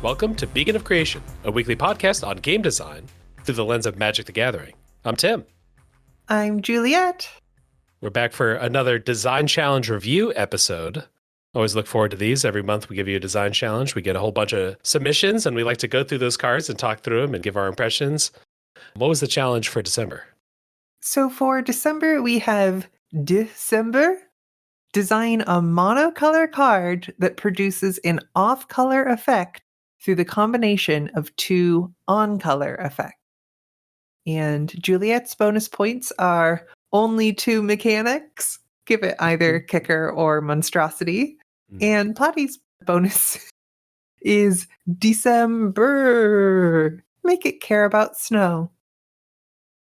Welcome to Beacon of Creation, a weekly podcast on game design through the lens of Magic the Gathering. I'm Tim. I'm Juliet. We're back for another Design Challenge review episode. Always look forward to these. Every month we give you a design challenge. We get a whole bunch of submissions, and we like to go through those cards and talk through them and give our impressions. What was the challenge for December? So for December, we have Deux-cember. Design a monocolor card that produces an off-color effect through the combination of two on-color effects. And Juliet's bonus points are only two mechanics. Give it either kicker or monstrosity. And Platy's bonus is Deux-cember. Make it care about snow.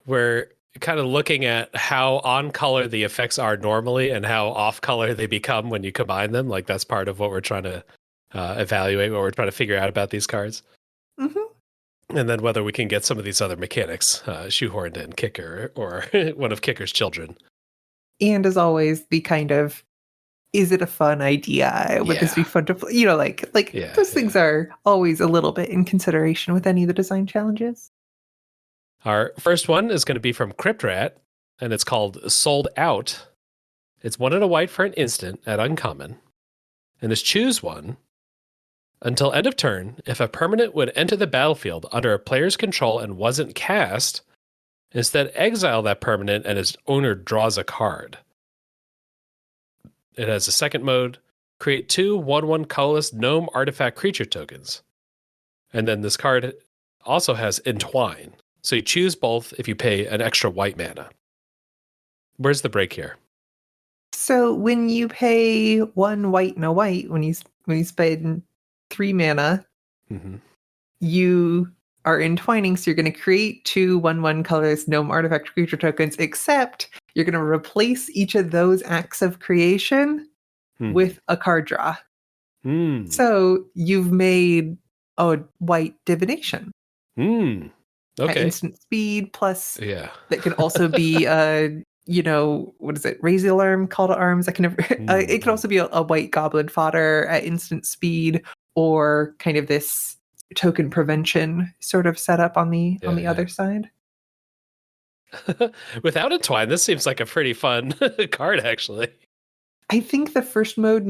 We're kind of looking at how on color the effects are normally and how off color they become when you combine them. Like that's part of what we're trying to evaluate, what we're trying to figure out about these cards. Mm-hmm. And then whether we can get some of these other mechanics shoehorned in, kicker or one of Kicker's children. And as always, the kind of, is it a fun idea? Would this be fun to play? You know, those things are always a little bit in consideration with any of the design challenges. Our first one is going to be from Cryptrat, and it's called Sold Out. It's 1 and a white for an instant at uncommon. And is choose one. Until end of turn, if a permanent would enter the battlefield under a player's control and wasn't cast, instead exile that permanent and its owner draws a card. It has a second mode, create 2 1/1 colorless gnome artifact creature tokens. And then this card also has Entwine. So you choose both if you pay an extra white mana. Where's the break here? So when you pay 1 white and a white, when you spend 3 mana, you are entwining. So you're going to create 2 1/1 colorless gnome artifact creature tokens, except you're going to replace each of those acts of creation with a card draw. So you've made a white divination. Okay. At instant speed, plus that can also be what is it? Raise the alarm, call to arms. It can also be a white goblin fodder at instant speed, or kind of this token prevention sort of setup on the other side. Without Entwine, this seems like a pretty fun card, actually. I think the first mode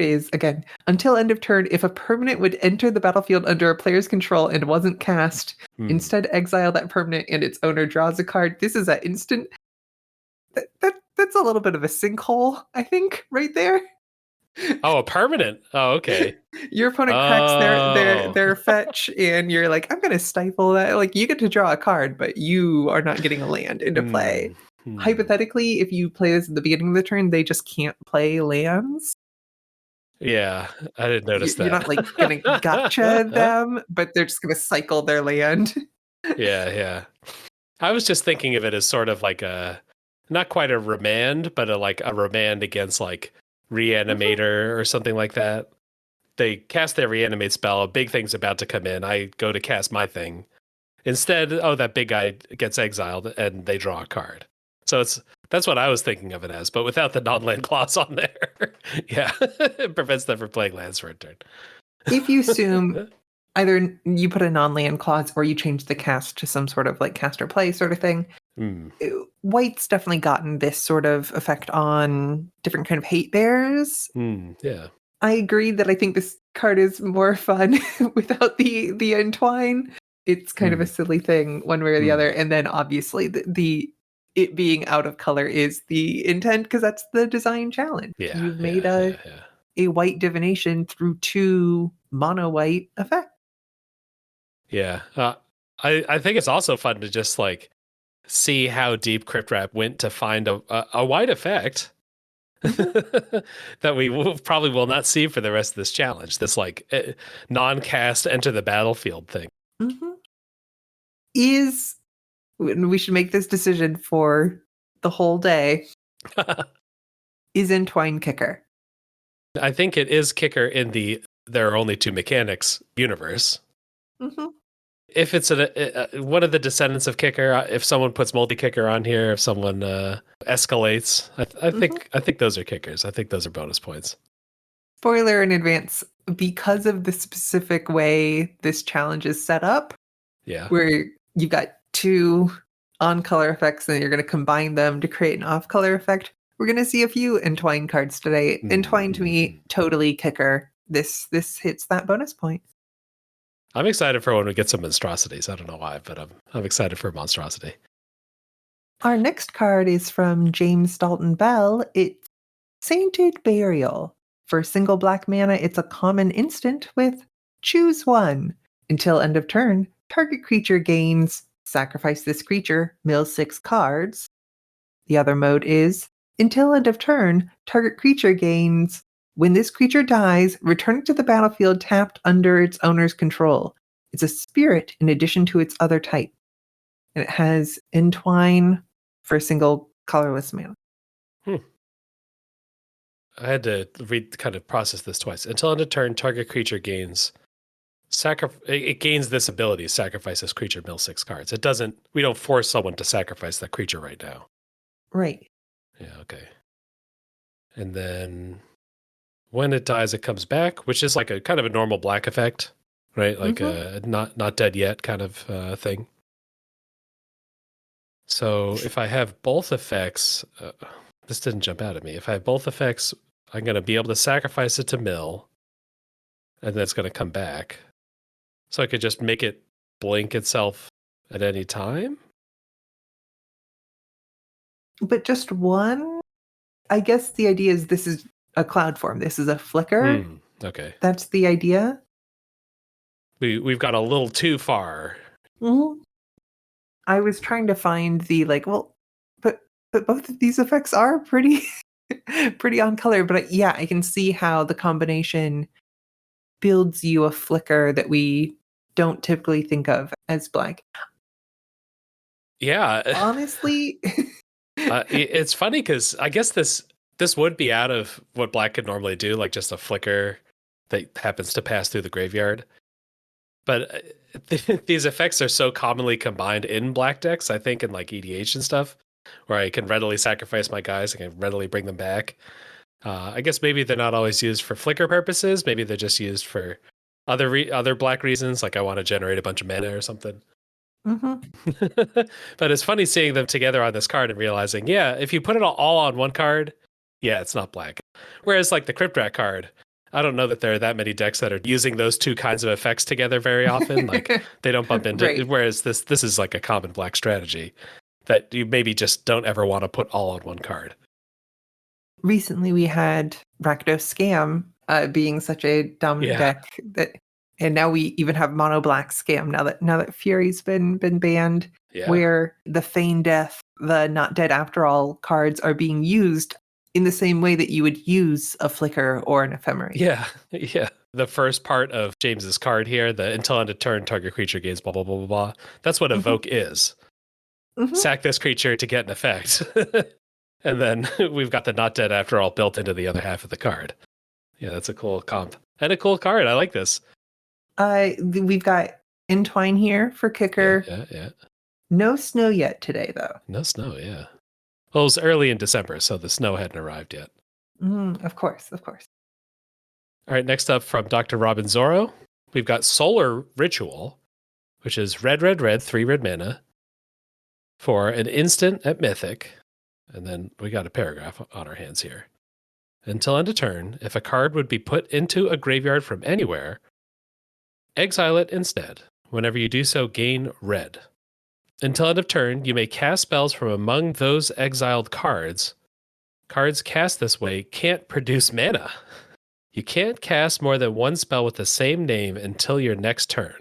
is, again, until end of turn, if a permanent would enter the battlefield under a player's control and wasn't cast, instead exile that permanent and its owner draws a card. This is an instant. That's a little bit of a sinkhole, I think, right there. Oh, a permanent. Oh, okay. Your opponent cracks their fetch, and you're like, I'm going to stifle that. Like, you get to draw a card, but you are not getting a land into play. Hypothetically, if you play this at the beginning of the turn, they just can't play lands. Yeah, I didn't notice that. You're not like going to gotcha them, but they're just going to cycle their land. Yeah. I was just thinking of it as sort of like not quite a remand, but a remand against like Reanimator or something like that. They cast their Reanimate spell, a big thing's about to come in. I go to cast my thing. Instead, that big guy gets exiled and they draw a card. So that's what I was thinking of it as, but without the non-land clause on there. It prevents them from playing lands for a turn. If you assume either you put a non-land clause or you change the cast to some sort of like cast or play sort of thing, White's definitely gotten this sort of effect on different kind of hate bears. I agree that I think this card is more fun without the entwine. It's kind of a silly thing one way or the other. And then obviously it being out of color is the intent, because that's the design challenge. You've made a white divination through 2 mono white effects. I think it's also fun to just like see how deep Cryptrap went to find a white effect that we probably will not see for the rest of this challenge. This like non-cast enter the battlefield thing. We should make this decision for the whole day. Is Entwine kicker? I think it is kicker in there are only 2 mechanics universe. If it's one of the descendants of kicker, if someone puts multi-kicker on here, if someone escalates, I think those are kickers. I think those are bonus points. Spoiler in advance, because of the specific way this challenge is set up, Yeah. where you've got two on-color effects and you're going to combine them to create an off-color effect, we're going to see a few Entwine cards today. Entwine to me, totally kicker. This hits that bonus point. I'm excited for when we get some monstrosities. I don't know why, but I'm excited for a monstrosity. Our next card is from James Dalton Bell. It's Sainted Burial. For single black mana, it's a common instant with choose one. Until end of turn, target creature gains sacrifice this creature, mill 6 cards. The other mode is until end of turn, target creature gains. When this creature dies, return it to the battlefield tapped under its owner's control. It's a spirit in addition to its other type. And it has Entwine for single colorless mana. I had to kind of process this twice. Until end of turn, target creature gains. It gains this ability, sacrifice this creature, mill 6 cards. It doesn't, we don't force someone to sacrifice that creature right now. Right. Yeah, okay. And then when it dies, it comes back, which is like a kind of a normal black effect, right? Like a not dead yet kind of thing. So if I have both effects, this didn't jump out at me. If I have both effects, I'm going to be able to sacrifice it to mill, and then it's going to come back. So I could just make it blink itself at any time? But just one? I guess the idea is this is a cloud form. This is a flicker. Okay. That's the idea. We've got a little too far. Mm-hmm. I was trying to find the but both of these effects are pretty pretty on color. But yeah, I can see how the combination builds you a flicker that we don't typically think of as black. Yeah. Honestly, it's funny because I guess this would be out of what black could normally do, like just a flicker that happens to pass through the graveyard. But these effects are so commonly combined in black decks, I think, in like EDH and stuff, where I can readily sacrifice my guys, I can readily bring them back. I guess maybe they're not always used for flicker purposes. Maybe they're just used for other black reasons, like I want to generate a bunch of mana or something. But it's funny seeing them together on this card and realizing, yeah, if you put it all on one card, yeah, it's not black. Whereas like the Cryptrat card, I don't know that there are that many decks that are using those two kinds of effects together very often. Like they don't bump into. Right. Whereas this is like a common black strategy that you maybe just don't ever want to put all on one card. Recently, we had Rakdos Scam being such a dominant deck and now we even have Mono Black Scam now that Fury's been banned. Yeah. Where the Feign Death, the Not Dead After All cards are being used in the same way that you would use a flicker or an ephemerate. Yeah. The first part of James's card here, the until end of turn, target creature gains blah blah blah blah blah. That's what evoke is. Sack this creature to get an effect. And then we've got the Not Dead After All built into the other half of the card. Yeah, that's a cool comp. And a cool card. I like this. We've got Entwine here for kicker. Yeah. No snow yet today, though. No snow, yeah. Well, it was early in December, so the snow hadn't arrived yet. Of course. All right, next up from Dr. Robin Zorro, we've got Solar Ritual, which is red, 3 red mana for an instant at Mythic. And then we got a paragraph on our hands here. Until end of turn, if a card would be put into a graveyard from anywhere, exile it instead. Whenever you do so, gain red. Until end of turn, you may cast spells from among those exiled cards. Cards cast this way can't produce mana. You can't cast more than one spell with the same name until your next turn.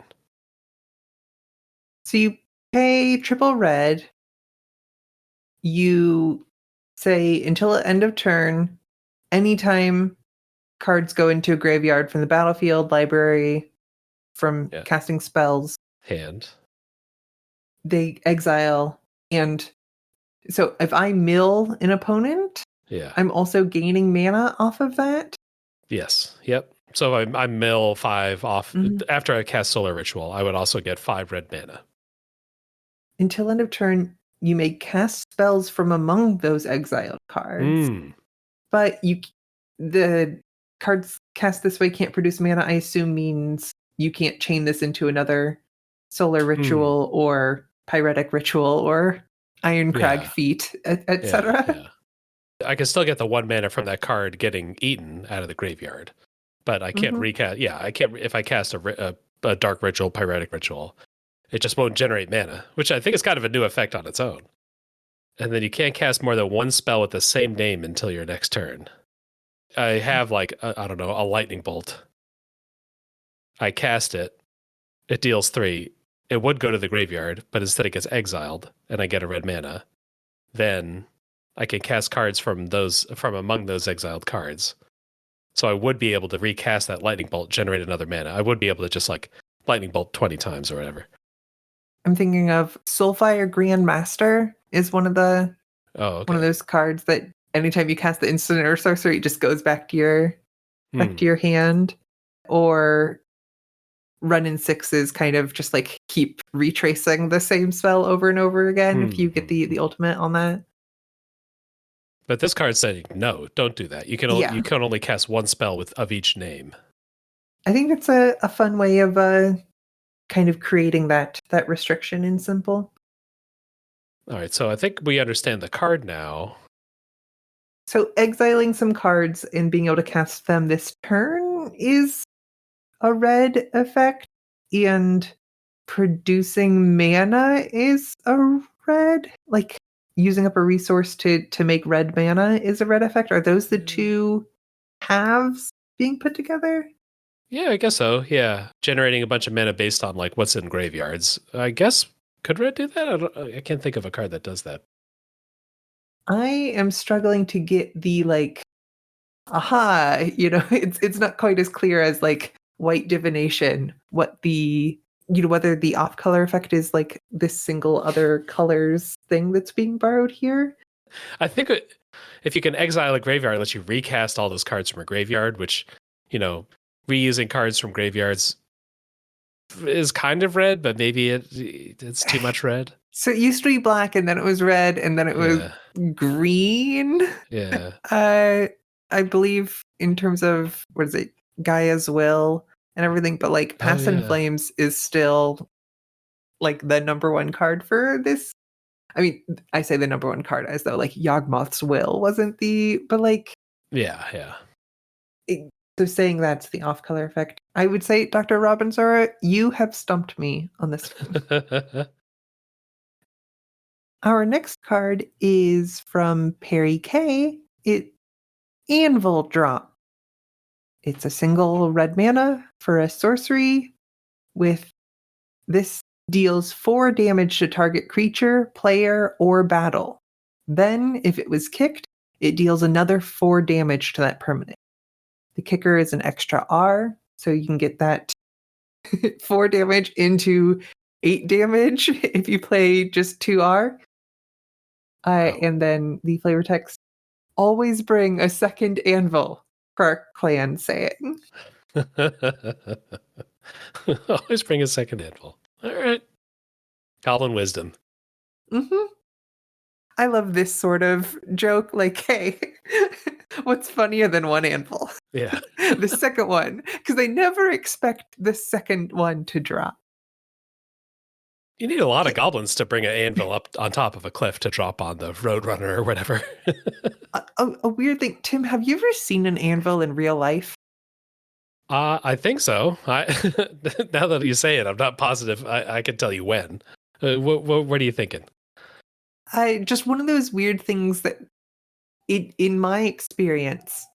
So you pay triple red. You say until end of turn, anytime cards go into a graveyard from the battlefield, library, from casting spells, hand, they exile. And so if I mill an opponent, I'm also gaining mana off of that. Yes. Yep. So I mill 5 off after I cast Solar Ritual. I would also get 5 red mana. Until end of turn, you may cast spells from among those exiled cards, but the cards cast this way can't produce mana, I assume means you can't chain this into another solar ritual or pyretic ritual or Ironcrag feat, etc. Yeah. I can still get the 1 mana from that card getting eaten out of the graveyard, but I can't recast. Yeah, I can't. If I cast a dark ritual, pyretic ritual, it just won't generate mana, which I think is kind of a new effect on its own. And then you can't cast more than 1 spell with the same name until your next turn. I have like I don't know, a lightning bolt. I cast it. It deals 3. It would go to the graveyard, but instead it gets exiled, and I get a red mana. Then I can cast cards from among those exiled cards. So I would be able to recast that lightning bolt, generate another mana. I would be able to just like lightning bolt 20 times or whatever. I'm thinking of Soulfire Grandmaster is one of those cards that anytime you cast the instant or sorcery, it just goes back to your hand. Or run in 6s kind of just like keep retracing the same spell over and over again if you get the ultimate on that. But this card's saying no, don't do that. You can only cast 1 spell of each name. I think that's a fun way of kind of creating that restriction in Simple. All right, so I think we understand the card now. So exiling some cards and being able to cast them this turn is a red effect, and producing mana is a red. Like using up a resource to make red mana is a red effect. Are those the two halves being put together? Yeah, I guess so. Yeah, generating a bunch of mana based on like what's in graveyards. I guess could red do that? I can't think of a card that does that. I am struggling to get the like, aha. It's not quite as clear as like white divination. What the whether the off color effect is like this single other colors thing that's being borrowed here. I think if you can exile a graveyard, it lets you recast all those cards from a graveyard, which, reusing cards from graveyards is kind of red, but maybe it's too much red. So it used to be black, and then it was red, and then it was green. Yeah. I believe in terms of, what is it, Gaia's Will and everything, but like Past in Flames is still like the number 1 card for this. I mean, I say the number 1 card as though like Yawgmoth's Will wasn't but like... Yeah. So saying that's the off-color effect, I would say, Dr. Robinsora, you have stumped me on this one. Our next card is from Perry K. It's Anvil Drop. It's a single red mana for a sorcery with this deals 4 damage to target creature, player, or battle. Then, if it was kicked, it deals another 4 damage to that permanent. The kicker is an extra R, so you can get that 4 damage into 8 damage if you play just 2R. And then the flavor text, always bring a second anvil, Clark Clan saying. Always bring a second anvil. All right. Goblin wisdom. I love this sort of joke. Like, hey, what's funnier than 1 anvil? Yeah. The second one, because they never expect the second one to drop. You need a lot of goblins to bring an anvil up on top of a cliff to drop on the Roadrunner or whatever. A weird thing, Tim, have you ever seen an anvil in real life? I think so. Now that you say it, I'm not positive. I can tell you when. What are you thinking? Just one of those weird things that, in my experience,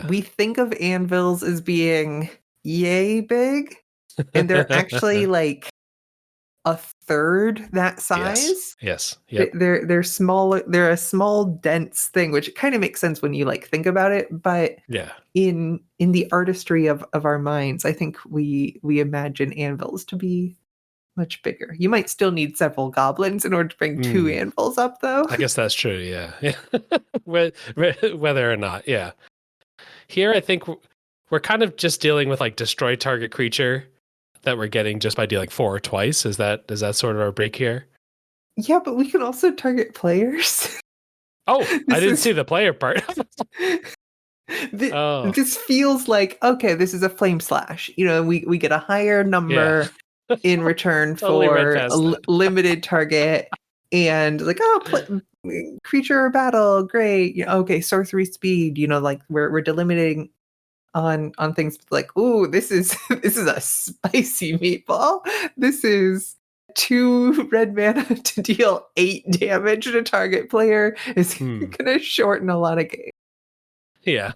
we think of anvils as being yay big, and they're actually like a third that size. Yes. Yep. They're small. They're a small, dense thing, which kind of makes sense when you like think about it. But in the artistry of our minds, I think we imagine anvils to be much bigger. You might still need several goblins in order to bring 2 anvils up, though. I guess that's true. Yeah. Whether or not, yeah. Here, I think we're kind of just dealing with like destroy target creature that we're getting just by dealing 4 twice. Is that sort of our break here? Yeah, but we can also target players. Oh, I didn't see the player part. Oh, This feels like, okay, this is a flame slash. We get a higher yeah. number in return Totally read for a past that. limited target, and like, creature or battle, great. Okay, sorcery speed. Like we're delimiting on things like, ooh, this is this is a spicy meatball. This is 2 red mana to deal 8 damage to target player. Is gonna shorten a lot of games. Yeah.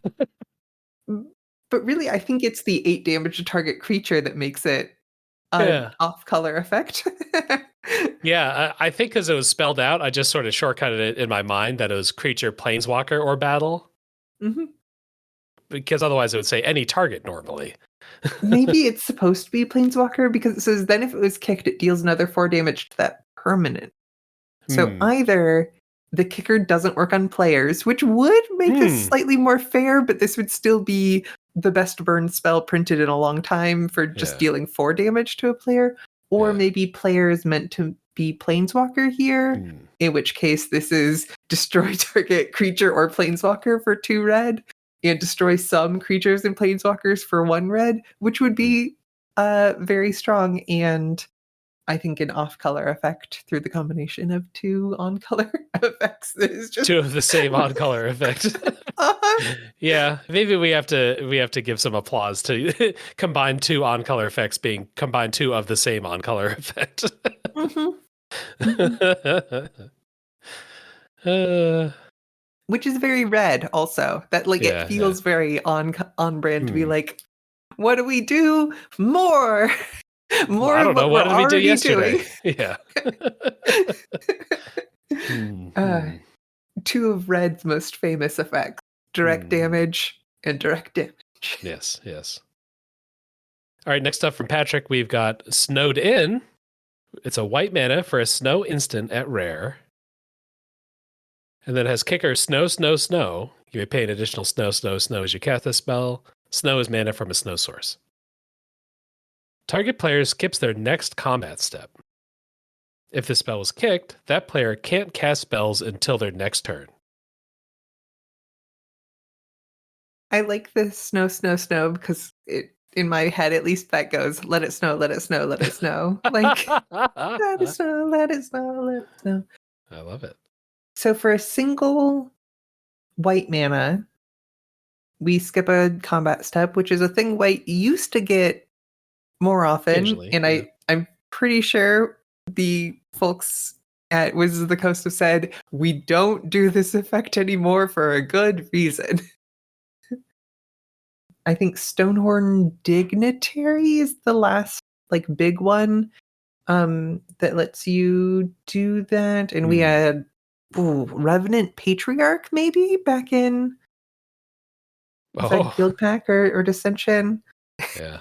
But really, I think it's the 8 damage to target creature that makes it an Yeah. off-color effect. Yeah, I think because it was spelled out, I just sort of shortcutted it in my mind that it was creature, planeswalker, or battle. hmm Because otherwise it would say any target normally. Maybe it's supposed to be Planeswalker because it says then if it was kicked, it deals another 4 damage to that permanent. So either the kicker doesn't work on players, which would make this slightly more fair, but this would still be the best burn spell printed in a long time for just dealing 4 damage to a player, or maybe player is meant to be Planeswalker here, in which case this is destroy target creature or Planeswalker for 2 red, and destroy some creatures and Planeswalkers for 1 red, which would be very strong and I think an off-color effect through the combination of 2 on-color effects that is just 2 of the same on-color effect. Yeah, maybe we have to give some applause to combine 2 on-color effects being combined 2 of the same on-color effect. Which is very red also. That it feels very on brand to be like, what do we do? More! More I of don't know. what What we're did we do already yesterday? doing. Yeah. 2 of red's most famous effects. Direct damage and direct damage. Yes, yes. All right, next up from Patrick, we've got Snowed In. It's a white mana for a snow instant at rare. And then it has kicker snow, snow, snow. You may pay an additional snow, snow, snow as you cast this spell. Snow is mana from a snow source. Target player skips their next combat step. If the spell was kicked, that player can't cast spells until their next turn. I like this snow, snow, snow because in my head, at least that goes, let it snow, let it snow, let it snow. Like, let it snow, let it snow, let it snow. I love it. So for a single white mana, we skip a combat step, which is a thing white used to get more often. And I'm pretty sure the folks at Wizards of the Coast have said, we don't do this effect anymore for a good reason. I think Stonehorn Dignitary is the last big one that lets you do that. And we had Revenant Patriarch maybe back in Guild Pack or Dissension. Yeah.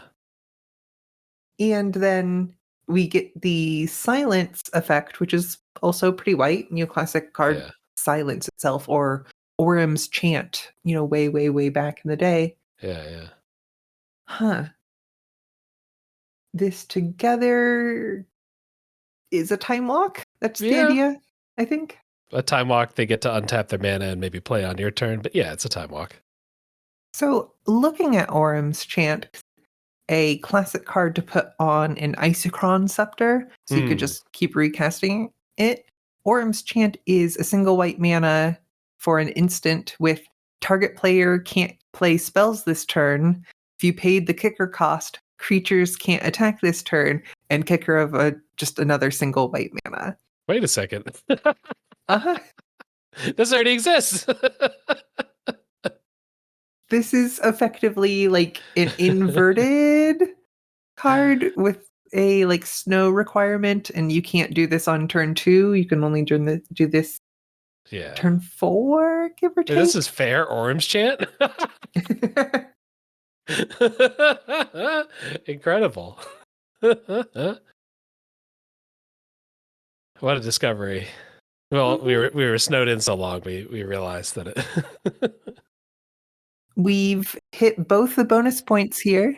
And then we get the Silence effect, which is also pretty white. Classic card Silence itself, or Orem's Chant, way, way, way back in the day. Yeah. Huh. This together is a time walk. That's the idea, I think. A time walk, they get to untap their mana and maybe play on your turn. But yeah, it's a time walk. So looking at Orem's Chant, a classic card to put on an Isochron Scepter, so you could just keep recasting it. Orem's Chant is a single white mana for an instant with target player can't play spells this turn. If you paid the kicker cost, creatures can't attack this turn, and kicker of just another single white mana. Wait a second. Uh-huh. This already exists. This is effectively like an inverted card with a snow requirement, and you can't do this on turn 2. You can only do this turn 4, give or take. This is fair Orem's Chant. Incredible. What a discovery. Well, we were snowed in so long we realized that it We've hit both the bonus points here.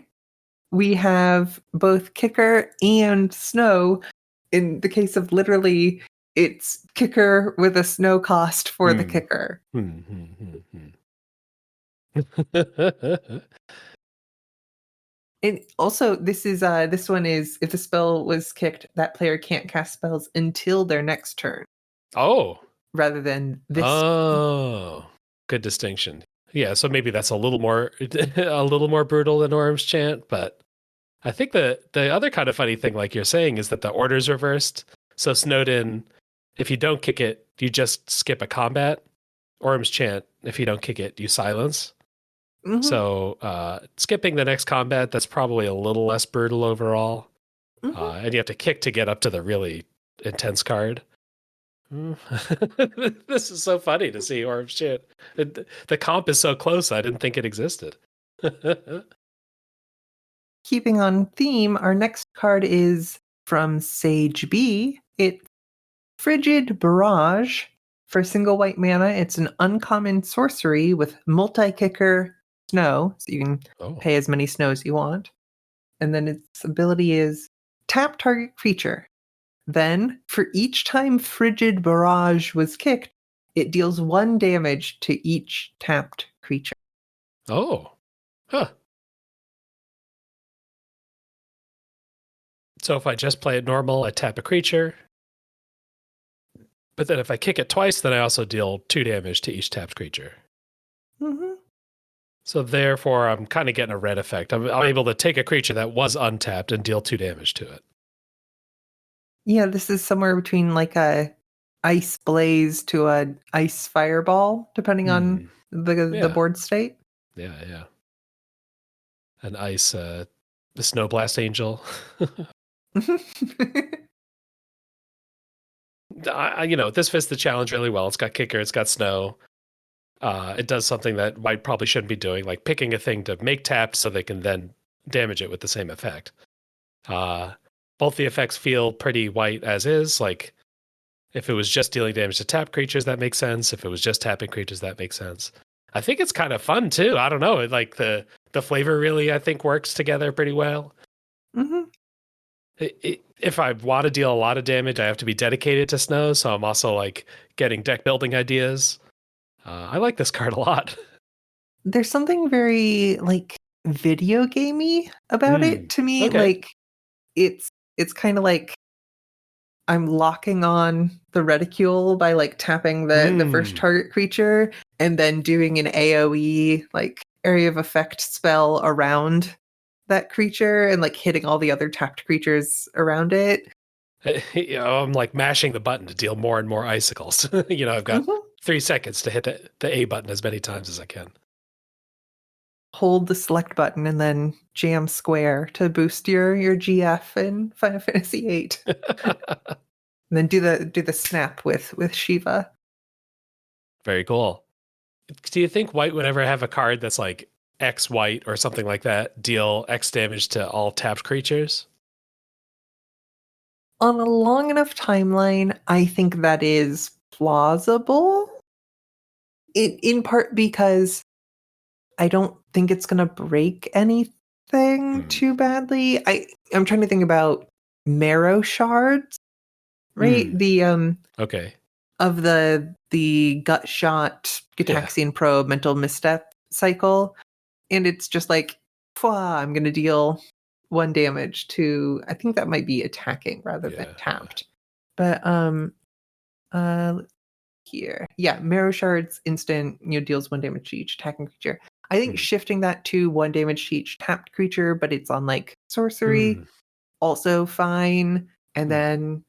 We have both kicker and snow. In the case of literally, it's kicker with a snow cost for the kicker. And also, this one is if the spell was kicked, that player can't cast spells until their next turn, Oh. rather than this. Oh. Good distinction. Yeah, so maybe that's a little more brutal than Orm's Chant, but I think the other kind of funny thing, like you're saying, is that the order's reversed. So Snowden, if you don't kick it, you just skip a combat. Orm's Chant, if you don't kick it, you silence. Mhm. So skipping the next combat, that's probably a little less brutal overall. Mhm. And you have to kick to get up to the really intense card. This is so funny to see Orm's Chant. The comp is so close, I didn't think it existed. Keeping on theme, our next card is from Sage B. It's Frigid Barrage. For single white mana, it's an uncommon sorcery with multi-kicker snow, so you can Oh. pay as many snow as you want. And then its ability is tap target creature. Then, for each time Frigid Barrage was kicked, it deals 1 damage to each tapped creature. Oh. Huh. So if I just play it normal, I tap a creature. But then if I kick it twice, then I also deal 2 damage to each tapped creature. Mm-hmm. So therefore, I'm kind of getting a red effect. I'm able to take a creature that was untapped and deal 2 damage to it. Yeah, this is somewhere between like a ice blaze to a ice fireball, depending on the board state. Yeah. An ice, the Snow Blast Angel. This fits the challenge really well. It's got kicker, it's got snow. It does something that White probably shouldn't be doing, like picking a thing to make tapped so they can then damage it with the same effect. Both the effects feel pretty White as is. Like, if it was just dealing damage to tap creatures, that makes sense. If it was just tapping creatures, that makes sense. I think it's kind of fun too. I don't know. Like the flavor really, I think, works together pretty well. Mm-hmm. If I want to deal a lot of damage, I have to be dedicated to snow. So I'm also like getting deck building ideas. I like this card a lot. There's something very like video gamey about it to me. Okay. Like it's kind of like I'm locking on the reticule by like tapping the first target creature and then doing an AoE like area of effect spell around that creature and like hitting all the other tapped creatures around it. I'm like mashing the button to deal more and more icicles. I've got 3 seconds to hit the A button as many times as I can. Hold the select button and then jam square to boost your GF in Final Fantasy VIII. And then do the snap with Shiva. Very cool. Do you think White would ever have a card that's like X White or something like that, deal X damage to all tapped creatures? On a long enough timeline, I think that is plausible. In part because I don't think it's going to break anything too badly. I'm trying to think about marrow shards, right? The Okay. of the gut shot Gataxian probe mental misstep cycle, and it's just like, I'm going to deal 1 damage to. I think that might be attacking rather than tapped, but here. Yeah, Marrow Shard's instant, deals 1 damage to each attacking creature. I think shifting that to 1 damage to each tapped creature, but it's on like sorcery, also fine. And then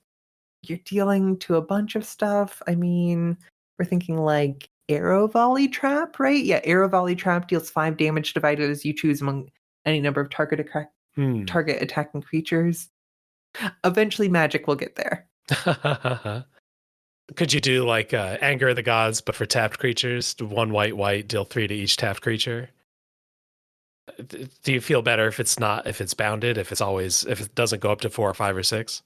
you're dealing to a bunch of stuff. I mean, we're thinking like Arrow Volley Trap, right? Yeah, Arrow Volley Trap deals 5 damage divided as you choose among any number of target attacking creatures. Eventually, Magic will get there. Could you do like Anger of the Gods, but for tapped creatures? 1 white, deal 3 to each tapped creature. Do you feel better if it's bounded, if it doesn't go up to 4 or 5 or 6?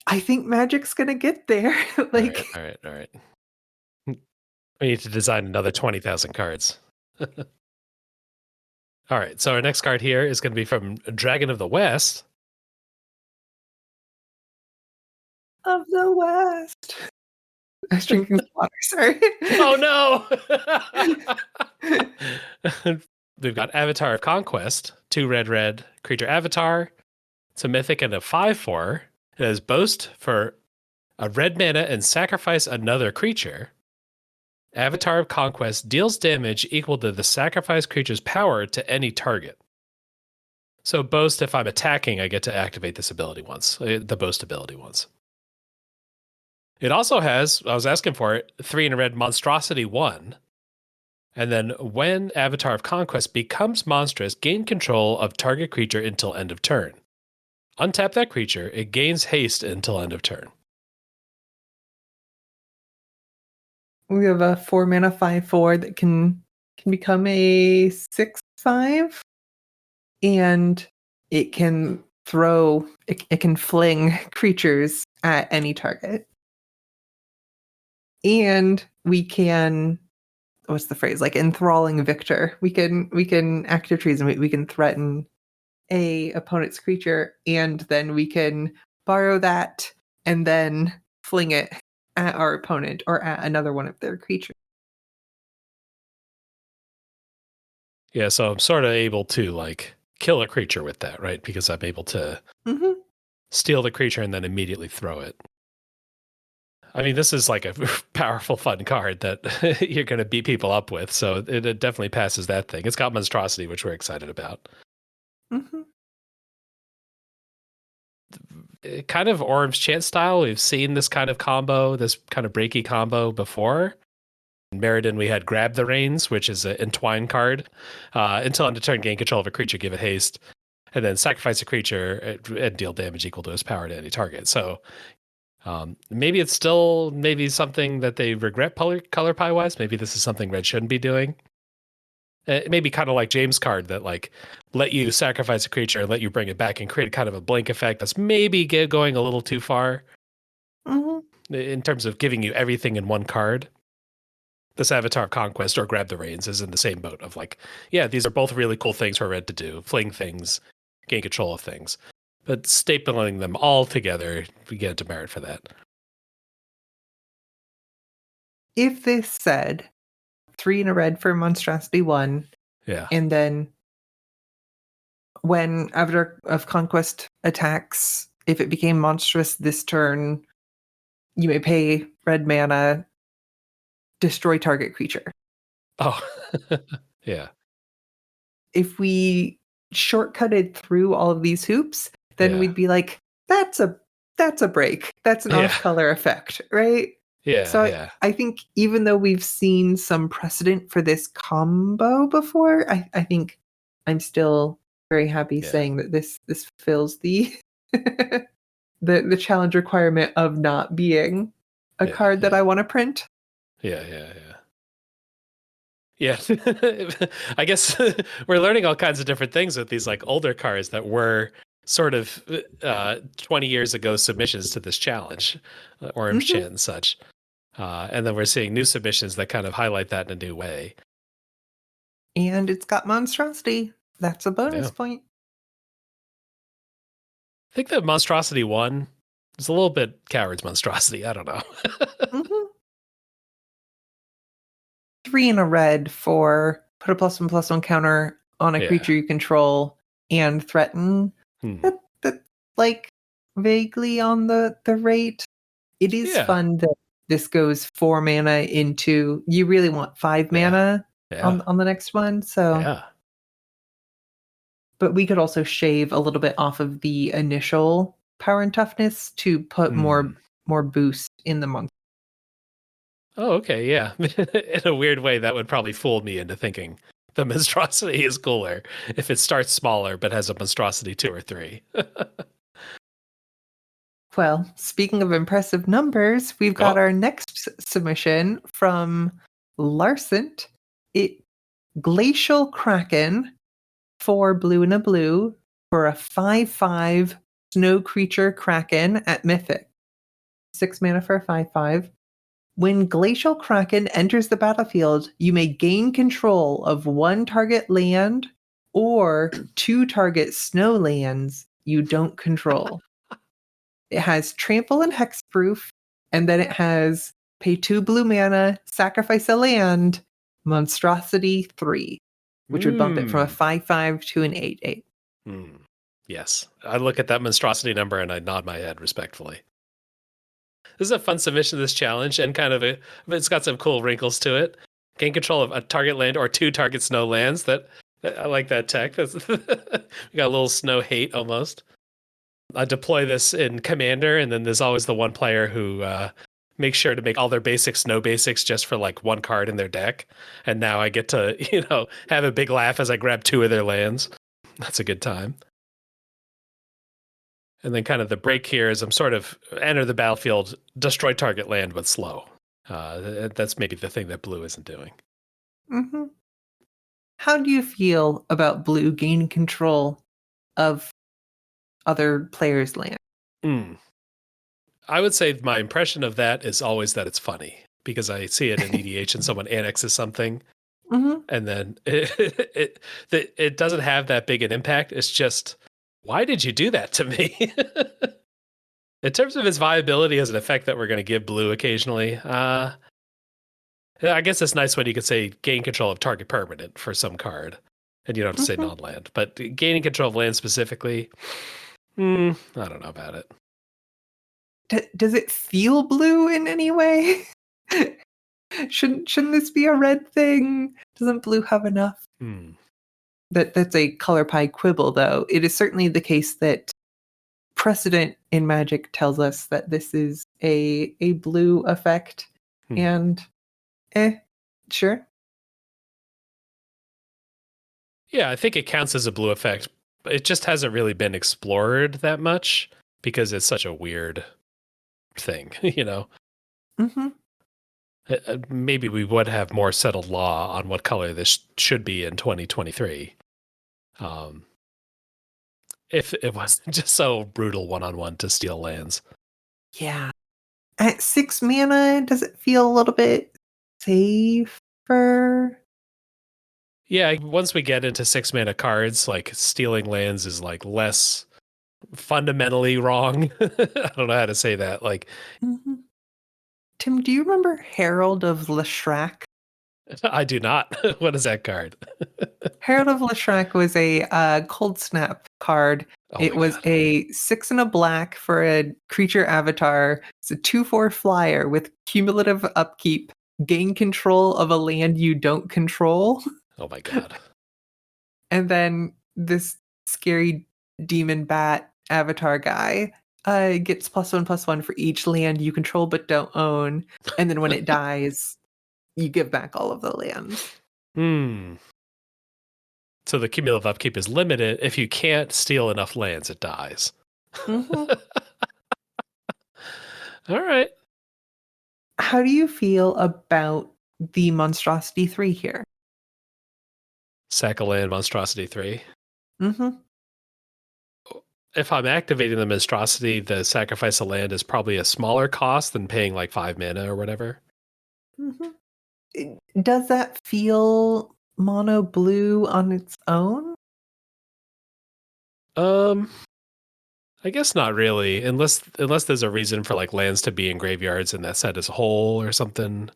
I think Magic's gonna get there. Like, all right. We need to design another 20,000 cards. All right, so our next card here is going to be from Dragon of the West. Of the West. I was drinking water. Sorry. Oh no! We've got Avatar of Conquest, 2 red creature avatar. It's a mythic and a 5/4. It has boast for a red mana and sacrifice another creature. Avatar of Conquest deals damage equal to the sacrificed creature's power to any target. So boast, if I'm attacking, I get to activate this ability once, the boast ability once. It also has, I was asking for it, 3 in a red monstrosity 1. And then when Avatar of Conquest becomes monstrous, gain control of target creature until end of turn. Untap that creature, it gains haste until end of turn. We have a 4 mana 5/4 that can become a 6/5, and it can throw. It can fling creatures at any target, and we can. What's the phrase? Like enthralling victor. We can active treason. We can threaten a opponent's creature, and then we can borrow that and then fling it at our opponent or at another one of their creatures. Yeah, so I'm sort of able to like kill a creature with that, right? Because I'm able to steal the creature and then immediately throw it. I mean, this is like a powerful, fun card that you're going to beat people up with. So it definitely passes that thing. It's got monstrosity, which we're excited about. Kind of Orim's Chant style. We've seen this kind of combo, this kind of breaky combo before. In Meriden, we had Grab the Reins, which is an Entwine card. Until end of turn, gain control of a creature, give it haste, and then sacrifice a creature and deal damage equal to its power to any target. So maybe it's still something that they regret color pie wise. Maybe this is something red shouldn't be doing. It may be kind of like James' card that like let you sacrifice a creature and let you bring it back and create kind of a blink effect that's maybe going a little too far in terms of giving you everything in one card. This Avatar Conquest or Grab the Reins is in the same boat of like, yeah, these are both really cool things for red to do, fling things, gain control of things. But stapling them all together, we get a demerit for that. If this said 3 in a red for monstrosity 1, and then when Avatar of Conquest attacks, if it became monstrous this turn, you may pay red mana, destroy target creature. Oh, yeah. If we shortcutted through all of these hoops, then we'd be like, that's a break. That's an off-color effect, right? Yeah. So I think even though we've seen some precedent for this combo before, I think I'm still very happy saying that this fills the the challenge requirement of not being a card that I want to print. Yeah. I guess we're learning all kinds of different things with these like older cards that were sort of 20 years ago submissions to this challenge, Orim's Chant and such. And then we're seeing new submissions that kind of highlight that in a new way. And it's got monstrosity. That's a bonus point. I think that monstrosity 1 is a little bit coward's monstrosity. I don't know. 3 in a red for put a +1/+1 counter on a creature you control and threaten. That's like vaguely on the rate. It is fun that this goes 4 mana into. You really want 5 mana on the next one. So but we could also shave a little bit off of the initial power and toughness to put more boost in the monster. Oh, okay, yeah. In a weird way, that would probably fool me into thinking the monstrosity is cooler if it starts smaller but has a monstrosity 2 or 3. Well, speaking of impressive numbers, we've got our next submission from Larcent. Glacial Kraken, 4 blue and a blue for a 5/5 snow creature Kraken at Mythic. 6 mana for a 5/5. When Glacial Kraken enters the battlefield, you may gain control of 1 target land or 2 target snow lands you don't control. It has trample and hexproof, and then it has pay 2 blue mana, sacrifice a land, Monstrosity 3, which would bump it from a 5/5 to an 8/8. Yes. I look at that monstrosity number and I nod my head respectfully. This is a fun submission to this challenge, and it's got some cool wrinkles to it. Gain control of a target land or 2 target snow lands. I like that tech. We got a little snow hate almost. I deploy this in Commander, and then there's always the one player who makes sure to make all their basics snow basics just for like 1 card in their deck. And now I get to, have a big laugh as I grab 2 of their lands. That's a good time. And then kind of the break here is I'm sort of enter the battlefield, destroy target land, but slow. That's maybe the thing that blue isn't doing. Mm-hmm. How do you feel about blue gaining control of other players' land? I would say my impression of that is always that it's funny, because I see it in EDH and someone annexes something, and then it doesn't have that big an impact. It's just, why did you do that to me? In terms of its viability as an effect that we're going to give blue occasionally, I guess it's nice when you could say gain control of target permanent for some card, and you don't have to say non-land. But gaining control of land specifically, I don't know about it. Does it feel blue in any way? Shouldn't this be a red thing? Doesn't blue have enough? That's a color pie quibble, though. It is certainly the case that precedent in Magic tells us that this is a blue effect, and sure. Yeah, I think it counts as a blue effect. It just hasn't really been explored that much because it's such a weird thing, Maybe we would have more settled law on what color this should be in 2023. If it wasn't just so brutal 1-on-1 to steal lands. Yeah. At 6 mana, does it feel a little bit safer? Yeah, once we get into 6 mana cards, like stealing lands is like less fundamentally wrong. I don't know how to say that. Like, Tim, do you remember Herald of Leshrac? I do not. What is that card? Herald of Leshrac was a Cold Snap card. It was a 6 and a black for a creature avatar. It's a 2/4 flyer with cumulative upkeep. Gain control of a land you don't control. Oh my god. And then this scary demon bat avatar guy gets +1/+1 for each land you control but don't own. And then when it dies, you give back all of the lands. So the cumulative upkeep is limited. If you can't steal enough lands, it dies. All right. How do you feel about the Monstrosity 3 here? Sack a land, Monstrosity 3. Mm-hmm. If I'm activating the Monstrosity, the sacrifice of land is probably a smaller cost than paying like 5 mana or whatever. Mm-hmm. Does that feel mono blue on its own? I guess not really, unless there's a reason for like lands to be in graveyards in that set as a whole or something.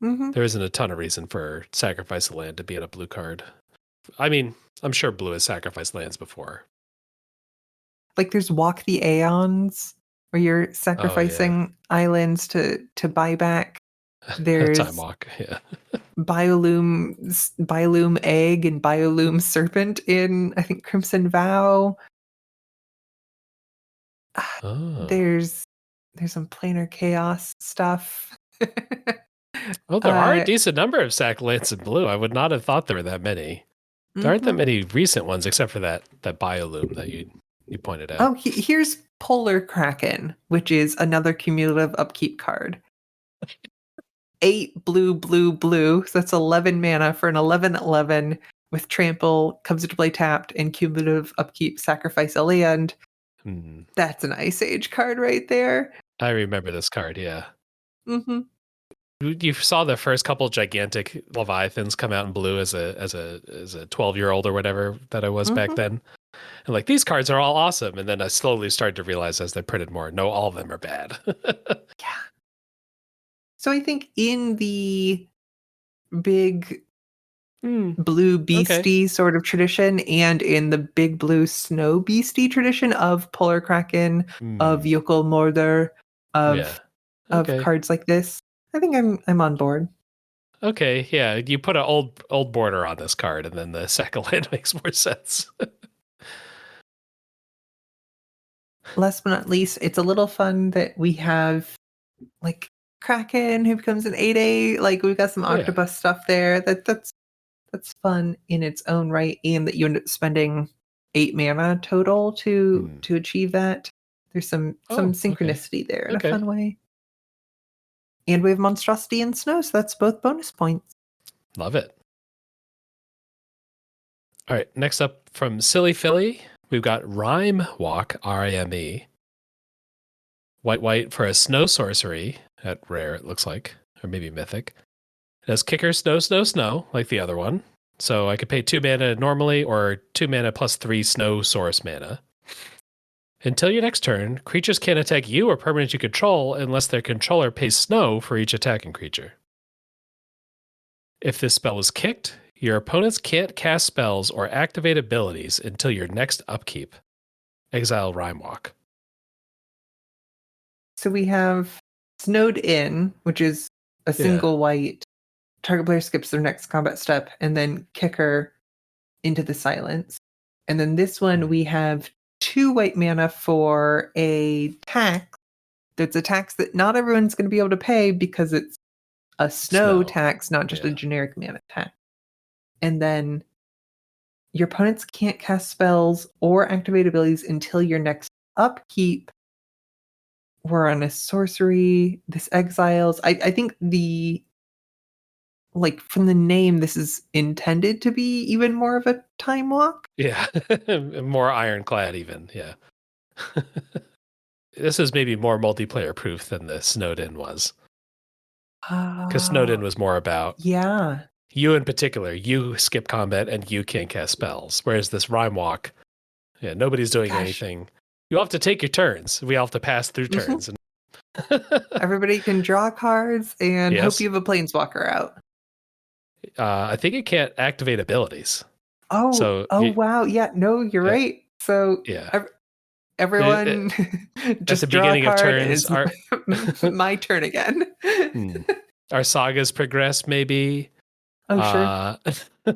There isn't a ton of reason for sacrifice of land to be in a blue card. I mean, I'm sure blue has sacrificed lands before. Like there's Walk the Aeons, where you're sacrificing islands to buy back. There's Time Walk, yeah. Biolume Egg and Biolume Serpent in, I think, Crimson Vow. There's some planar chaos stuff. Well, there are a decent number of sack lands in blue. I would not have thought there were that many. There aren't that many recent ones, except for that Biolume that you pointed out. Oh, here's Polar Kraken, which is another cumulative upkeep card. 8 blue, blue, blue. So that's 11 mana for an 11/11 with trample, comes into play tapped, and cumulative upkeep, sacrifice a land. That's an Ice Age card right there. I remember this card, yeah. Mm-hmm. You saw the first couple gigantic Leviathans come out in blue as a 12-year-old or whatever that I was back then. And like, these cards are all awesome. And then I slowly started to realize as they printed more, no, all of them are bad. Yeah. So I think in the big blue beastie sort of tradition and in the big blue snow beastie tradition of Polar Kraken, of Yokel Mordor, Yeah. of Okay. cards like this, I think I'm on board. Okay, yeah. You put an old border on this card, and then the second land makes more sense. Last but not least, it's a little fun that we have like Kraken who becomes an 8/8. Like we've got some Yeah. octopus stuff there. That's fun in its own right, and that you end up spending 8 mana total to achieve that. There's some Okay. synchronicity there in a Okay. fun way. And we have monstrosity and snow, so that's both bonus points. Love it. All right. Next up from Silly Philly, we've got Rime Walk, Rime. White for a snow sorcery at rare, it looks like, or maybe mythic. It has kicker, snow, like the other one. So I could pay 2 mana normally, or 2 mana plus 3 snow source mana. Until your next turn, creatures can't attack you or permanents you control unless their controller pays snow for each attacking creature. If this spell is kicked, your opponents can't cast spells or activate abilities until your next upkeep. Exile Rime Walk. So we have Snowed In, which is a single white. Target player skips their next combat step, and then kicker into the silence. And then this one, we have 2 white mana for a tax. That's a tax that not everyone's going to be able to pay because it's a snow tax, not just a generic mana tax. And then your opponents can't cast spells or activate abilities until your next upkeep. We're on a sorcery. This exiles. I think from the name, this is intended to be even more of a time walk. Yeah, more ironclad even, yeah. This is maybe more multiplayer proof than the Snowed In was. Because Snowed In was more about you in particular. You skip combat and you can't cast spells. Whereas this Rime Walk, nobody's doing anything. You all have to take your turns. We all have to pass through turns. And everybody can draw cards and hope you have a planeswalker out. I think it can't activate abilities. Oh, wow. Yeah, no, you're right. So everyone just draw a card. It's my turn again. Our sagas progress, maybe. Oh, sure.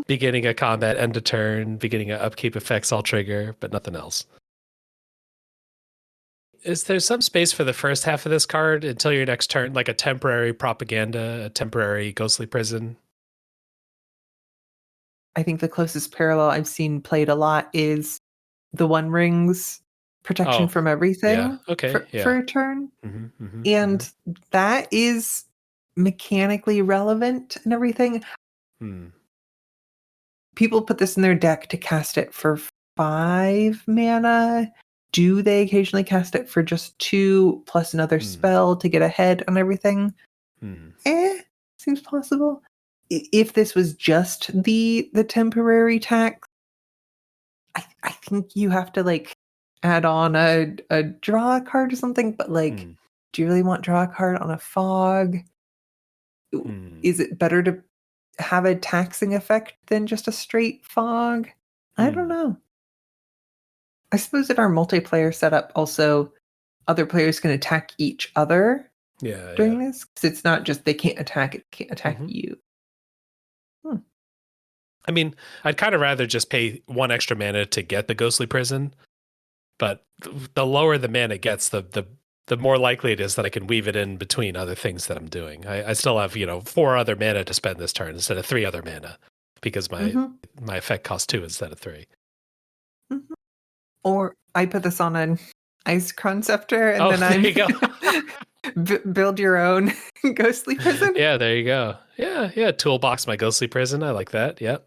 Beginning a combat, end a turn, beginning a upkeep effects all trigger, but nothing else. Is there some space for the first half of this card until your next turn, like a temporary propaganda, a temporary ghostly prison? I think the closest parallel I've seen played a lot is the One Ring's protection from everything for a turn. And that is mechanically relevant and everything. People put this in their deck to cast it for 5 mana. Do they occasionally cast it for just 2 plus another spell to get ahead on everything? Seems possible. If this was just the temporary tax, I think you have to add on a draw card or something. But do you really want draw a card on a fog? Is it better to have a taxing effect than just a straight fog? I don't know. I suppose in our multiplayer setup, also other players can attack each other during this, because it's not just they can't attack, it can't attack you. I mean, I'd kind of rather just pay 1 extra mana to get the ghostly prison, but the lower the mana gets, the more likely it is that I can weave it in between other things that I'm doing. I still have 4 other mana to spend this turn instead of 3 other mana, because my effect costs 2 instead of 3. Or I put this on an ice conceptor, and then there you go. Build your own ghostly prison. Yeah, there you go. Yeah. Toolbox my ghostly prison. I like that. Yep.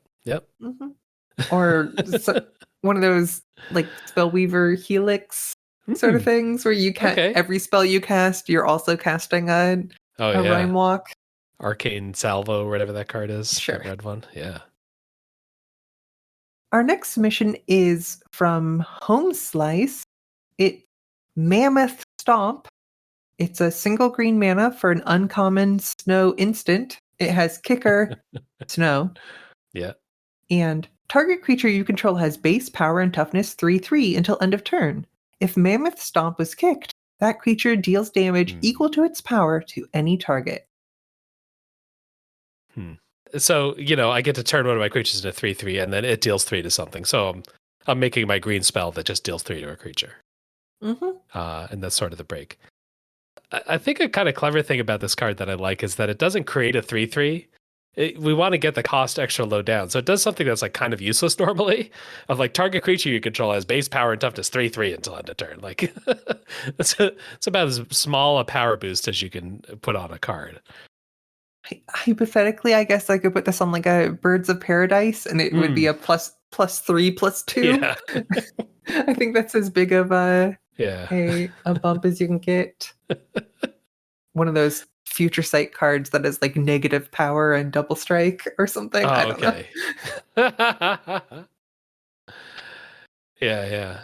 Or one of those Spellweaver Helix sort of things where you can every spell you cast, you're also casting a Rime Walk. Arcane Salvo, whatever that card is. Sure. That red one. Yeah. Our next submission is from Home Slice. It's Mammoth Stomp. It's a single green mana for an uncommon snow instant. It has kicker, snow, Yeah. and target creature you control has base power and toughness 3/3 until end of turn. If Mammoth Stomp was kicked, that creature deals damage equal to its power to any target. So, I get to turn one of my creatures into 3/3, and then it deals 3 to something. So I'm making my green spell that just deals 3 to a creature. And that's sort of the break. I think a kind of clever thing about this card that I like is that it doesn't create a 3/3. We want to get the cost extra low down. So it does something that's like kind of useless normally, of like target creature you control has base power and toughness 3/3 until end of turn. Like it's about as small a power boost as you can put on a card. Hypothetically, I guess I could put this on like a Birds of Paradise, and it would be a +3/+2. Yeah. I think that's as big of a bump as you can get. One of those future sight cards that is like negative power and double strike or something. I don't know. Yeah.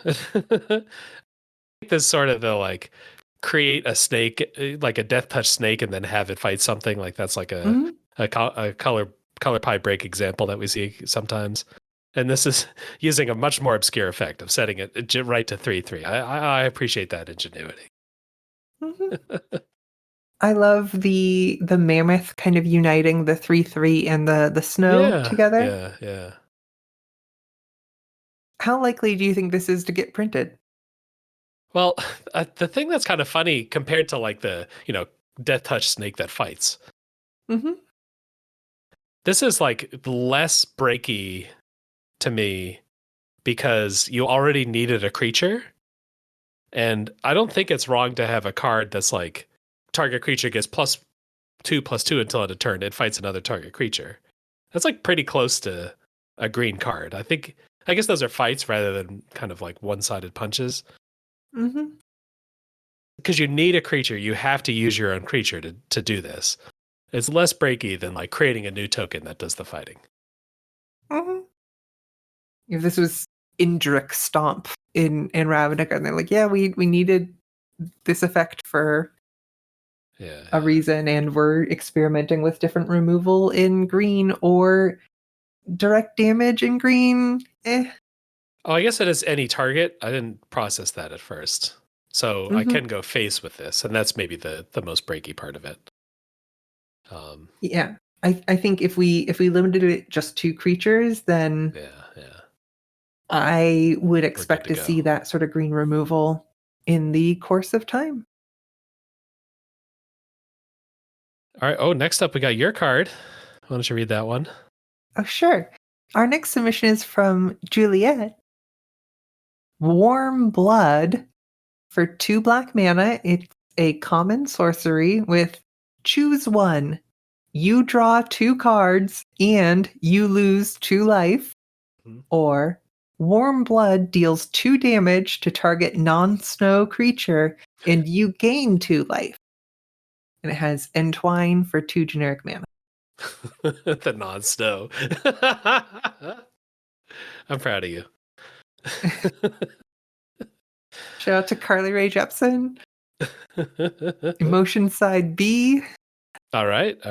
This sort of the like create a snake, like a death touch snake, and then have it fight something. Like that's like a color pie break example that we see sometimes. And this is using a much more obscure effect of setting it right to 3/3. I appreciate that ingenuity. I love the mammoth kind of uniting the 3/3 and the snow together. Yeah. How likely do you think this is to get printed? Well, the thing that's kind of funny compared to like the death touch snake that fights. This is like less breaky to me because you already needed a creature. And I don't think it's wrong to have a card that's like target creature gets +2/+2 until end of turn. It fights another target creature. That's like pretty close to a green card. I guess those are fights rather than kind of like one-sided punches. Because you need a creature, you have to use your own creature to do this. It's less breaky than like creating a new token that does the fighting. If this was Indrik Stomp in Ravnica, and they're like, yeah, we needed this effect for a reason, and we're experimenting with different removal in green or direct damage in green. Oh, I guess it is any target. I didn't process that at first. So I can go face with this, and that's maybe the most breaky part of it. Yeah. I think if we limited it just to creatures, then I would expect to see that sort of green removal in the course of time. All right. Oh, next up we got your card. Why don't you read that one? Oh, sure. Our next submission is from Juliet. Warm Blood for 2 black mana. It's a common sorcery with choose one. You draw 2 cards and you lose 2 life. Or Warm Blood deals 2 damage to target non-snow creature and you gain 2 life. And it has Entwine for 2 generic mana. The non-snow. I'm proud of you. Shout out to Carly Rae Jepsen. Emotion side B. All right.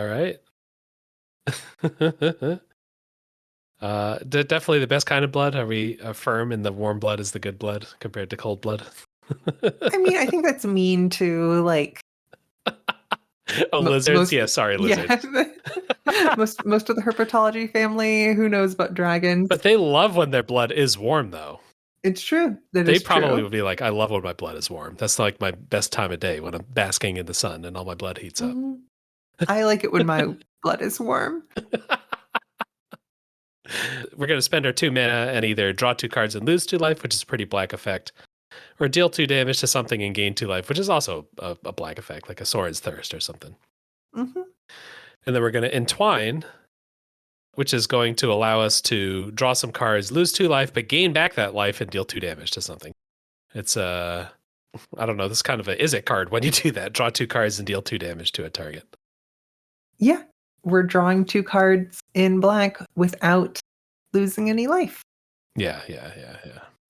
Definitely the best kind of blood. Are we firm in the warm blood is the good blood compared to cold blood? I mean, I think that's mean to like. Lizards. Sorry, lizards. Yeah. most of the herpetology family. Who knows about dragons? But they love when their blood is warm, though. It's true. They probably would be like, I love when my blood is warm. That's like my best time of day when I'm basking in the sun and all my blood heats up. I like it when my blood is warm. We're going to spend our 2 mana and either draw 2 cards and lose 2 life, which is a pretty black effect, or deal 2 damage to something and gain 2 life, which is also a black effect, like a Sorin's Thirst or something. And then we're going to entwine, which is going to allow us to draw some cards, lose 2 life, but gain back that life and deal 2 damage to something. It's I don't know, this is kind of a Izzet card when you do that. Draw 2 cards and deal 2 damage to a target. Yeah. We're drawing 2 cards in black without losing any life. Yeah.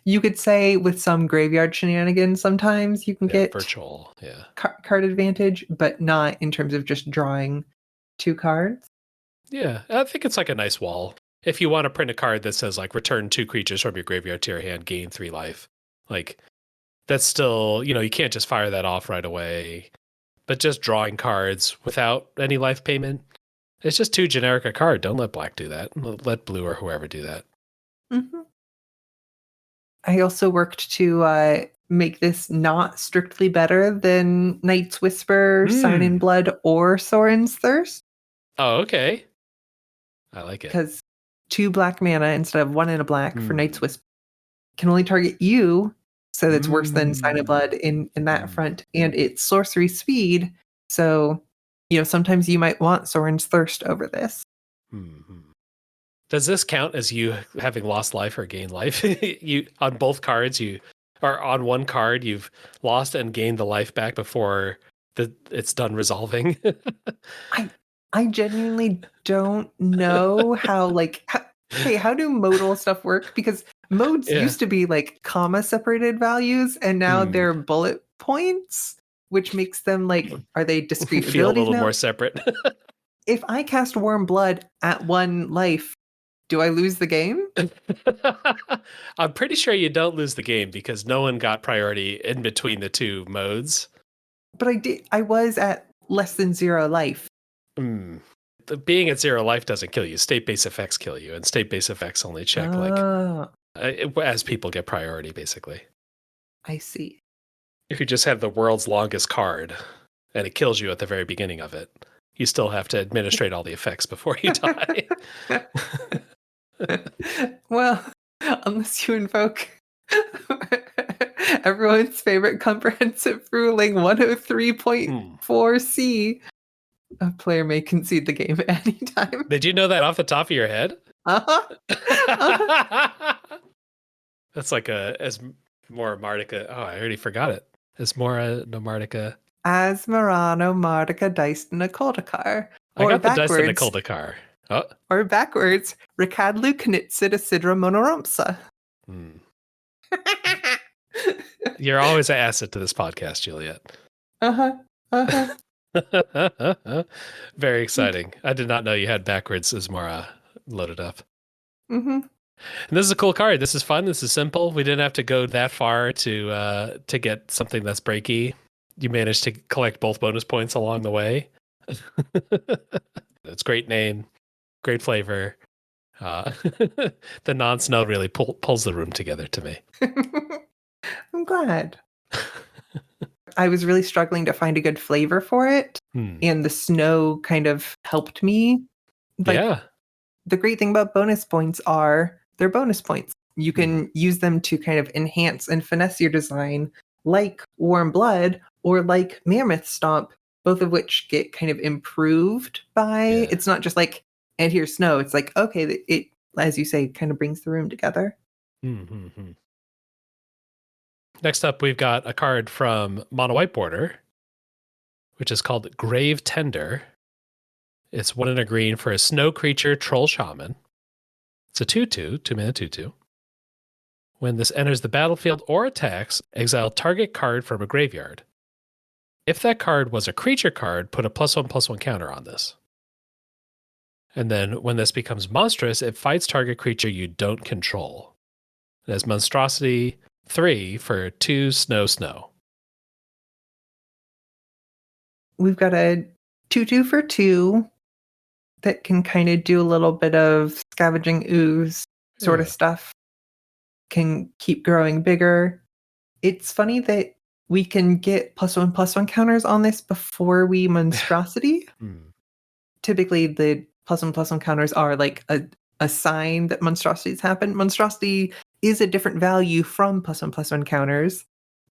You could say with some graveyard shenanigans, sometimes you can get virtual, card advantage, but not in terms of just drawing 2 cards. Yeah, I think it's like a nice wall. If you want to print a card that says like return 2 creatures from your graveyard to your hand, gain 3 life, like that's still, you can't just fire that off right away. But just drawing cards without any life payment, it's just too generic a card. Don't let black do that. Let blue or whoever do that. Mm-hmm. I also worked to make this not strictly better than Night's Whisper, Sign in Blood, or Sorin's Thirst. Oh, okay. I like it. Because 2 black mana instead of 1 and a black for Night's Whisper can only target you, so that's worse than Sign in Blood in that front, and it's sorcery speed, so sometimes you might want Sorin's Thirst over this. Does this count as you having lost life or gained life? You on both cards, or on one card you've lost and gained the life back before it's done resolving? I genuinely don't know how do modal stuff work? Because modes used to be like comma separated values, and now they're bullet points, which makes them are they discrete feel abilities a little now? more separate. If I cast Warm Blood at 1 life, do I lose the game? I'm pretty sure you don't lose the game because no one got priority in between the 2 modes. But I was at less than 0 life. Being at 0 life doesn't kill you. State-based effects kill you, and state-based effects only check as people get priority, basically. I see. If you just have the world's longest card and it kills you at the very beginning of it, you still have to administrate all the effects before you die. Well, unless you invoke everyone's favorite comprehensive ruling 103.4c, a player may concede the game at any time. Did you know that off the top of your head? That's like Asmora Mardica. Oh, I already forgot it. Asmora Mardica. Asmorano Mardica Diced Nakoldakar. I got the Diced Nakoldakar. Oh. Or backwards, Ricadlu Knitsid Acidra Monoromsa. You're always an asset to this podcast, Juliet. Very exciting. I did not know you had backwards Asmora loaded up. And this is a cool card. This is fun. This is simple. We didn't have to go that far to get something that's breaky. You managed to collect both bonus points along the way. It's great name, great flavor. The non-snow really pulls the room together to me. I'm glad. I was really struggling to find a good flavor for it, and the snow kind of helped me. The great thing about bonus points are they're bonus points. You can use them to kind of enhance and finesse your design, like Warm Blood or like Mammoth Stomp, both of which get kind of improved by it's not just like, and here's snow. It's like, okay, it, as you say, kind of brings the room together. Next up, we've got a card from Mono White Border, which is called Grave Tender. It's 1 and a green for a snow creature troll shaman. It's a 2/2, 2-mana 2/2. When this enters the battlefield or attacks, exile target card from a graveyard. If that card was a creature card, put a +1/+1 counter on this. And then when this becomes monstrous, it fights target creature you don't control. It has Monstrosity 3 for 2 snow. We've got a 2/2 for 2 that can kind of do a little bit of scavenging ooze sort of stuff. Can keep growing bigger. It's funny that we can get +1/+1 counters on this before we Monstrosity. Typically, the +1/+1 counters are like a sign that monstrosities happen. Monstrosity is a different value from +1/+1 counters.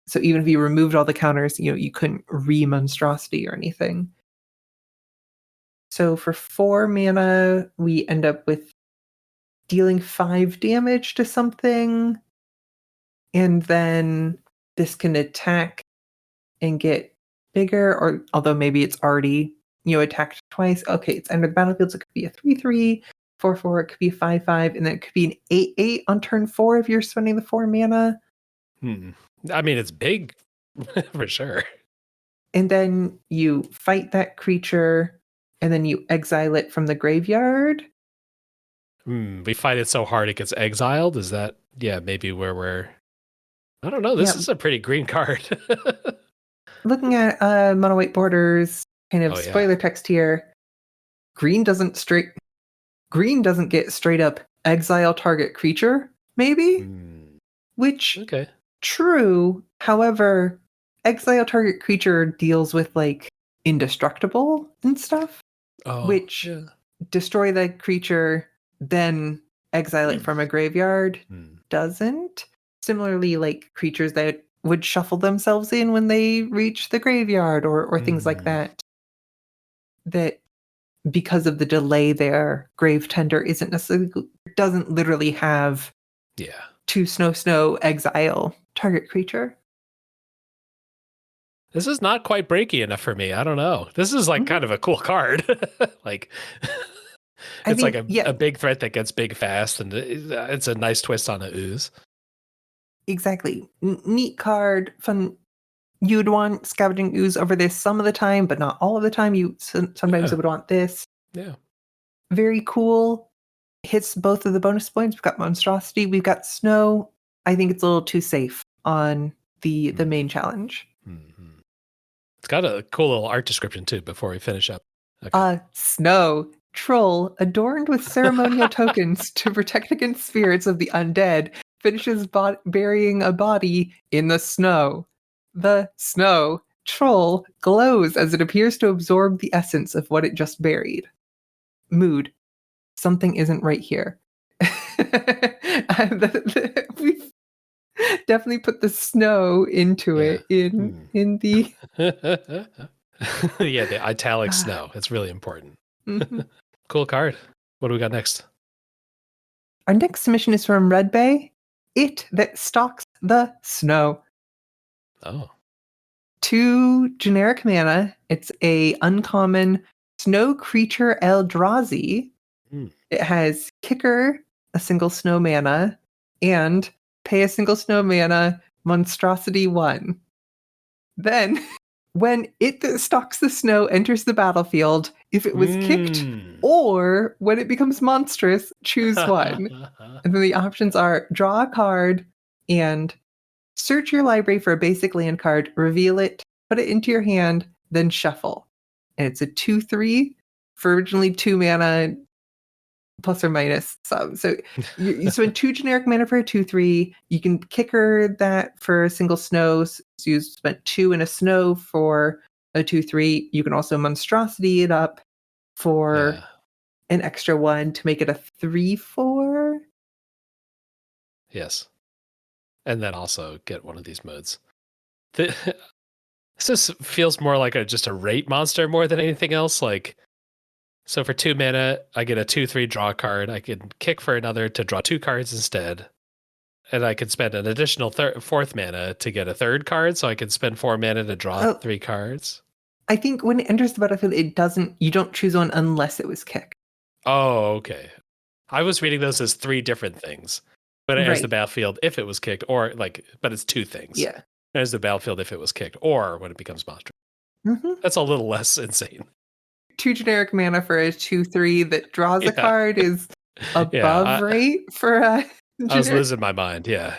So even if you removed all the counters, you couldn't re-monstrosity or anything. So for 4 mana, we end up with dealing 5 damage to something. And then this can attack and get bigger, or although maybe it's already, attacked twice. Okay, it's entered the battlefield, so it could be a 3/3 4/4. It could be 5/5, and then it could be an 8/8 on turn 4 if you're spending the 4 mana. I mean, it's big for sure. And then you fight that creature, and then you exile it from the graveyard. We fight it so hard it gets exiled. Is that maybe where we're? I don't know. This is a pretty green card. Looking at mono white borders, kind of spoiler text here. Green doesn't get straight up exile target creature, maybe? Which true. However, exile target creature deals with like indestructible and stuff. Which destroy the creature, then exile it from a graveyard doesn't. Similarly, like creatures that would shuffle themselves in when they reach the graveyard or things like that. That because of the delay there, Grave Tender doesn't literally have 2 snow exile target creature. This is not quite breaky enough for me. I don't know. This is like kind of a cool card. Like it's like a big threat that gets big fast, and it's a nice twist on a ooze. Exactly. Neat card, fun. You'd want Scavenging Ooze over this some of the time, but not all of the time. Sometimes you would want this. Yeah. Very cool. Hits both of the bonus points. We've got Monstrosity. We've got Snow. I think it's a little too safe on the main challenge. It's got a cool little art description too before we finish up. Okay. Snow. Troll, adorned with ceremonial tokens to protect against spirits of the undead, finishes burying a body in the snow. The snow troll glows as it appears to absorb the essence of what it just buried. Mood. Something isn't right here. We've definitely put the snow into it in the the italic snow. It's really important. Cool card. What do we got next? Our next submission is from Red Bay. It that stalks the snow. 2 generic mana. It's a uncommon snow creature Eldrazi. It has Kicker, a single snow mana, and pay a single snow mana, Monstrosity 1. Then, when it that stalks the snow enters the battlefield, if it was kicked, or when it becomes monstrous, choose one. And then the options are draw a card and search your library for a basic land card, reveal it, put it into your hand, then shuffle. And it's a 2/3 for originally 2 mana plus or minus some. So you spend 2 generic mana for a 2/3. You can kicker that for a single snow. So you spent 2 in a snow for a 2/3. You can also monstrosity it up for an extra 1 to make it a 3/4. Yes. And then also get one of these modes. This just feels more like just a rate monster more than anything else. Like, so for 2 mana, I get a 2/3 draw card. I can kick for another to draw 2 cards instead. And I could spend an additional 4th mana to get a 3rd card. So I could spend 4 mana to draw 3 cards. I think when it enters the battlefield, you don't choose one unless it was kicked. Oh, okay. I was reading those as 3 different things. But it enters the battlefield if it was kicked, or but it's 2 things. Yeah. It enters the battlefield if it was kicked, or when it becomes monster. That's a little less insane. 2 generic mana for a 2/3 that draws a card is above rate for a generic. I was losing my mind. Yeah.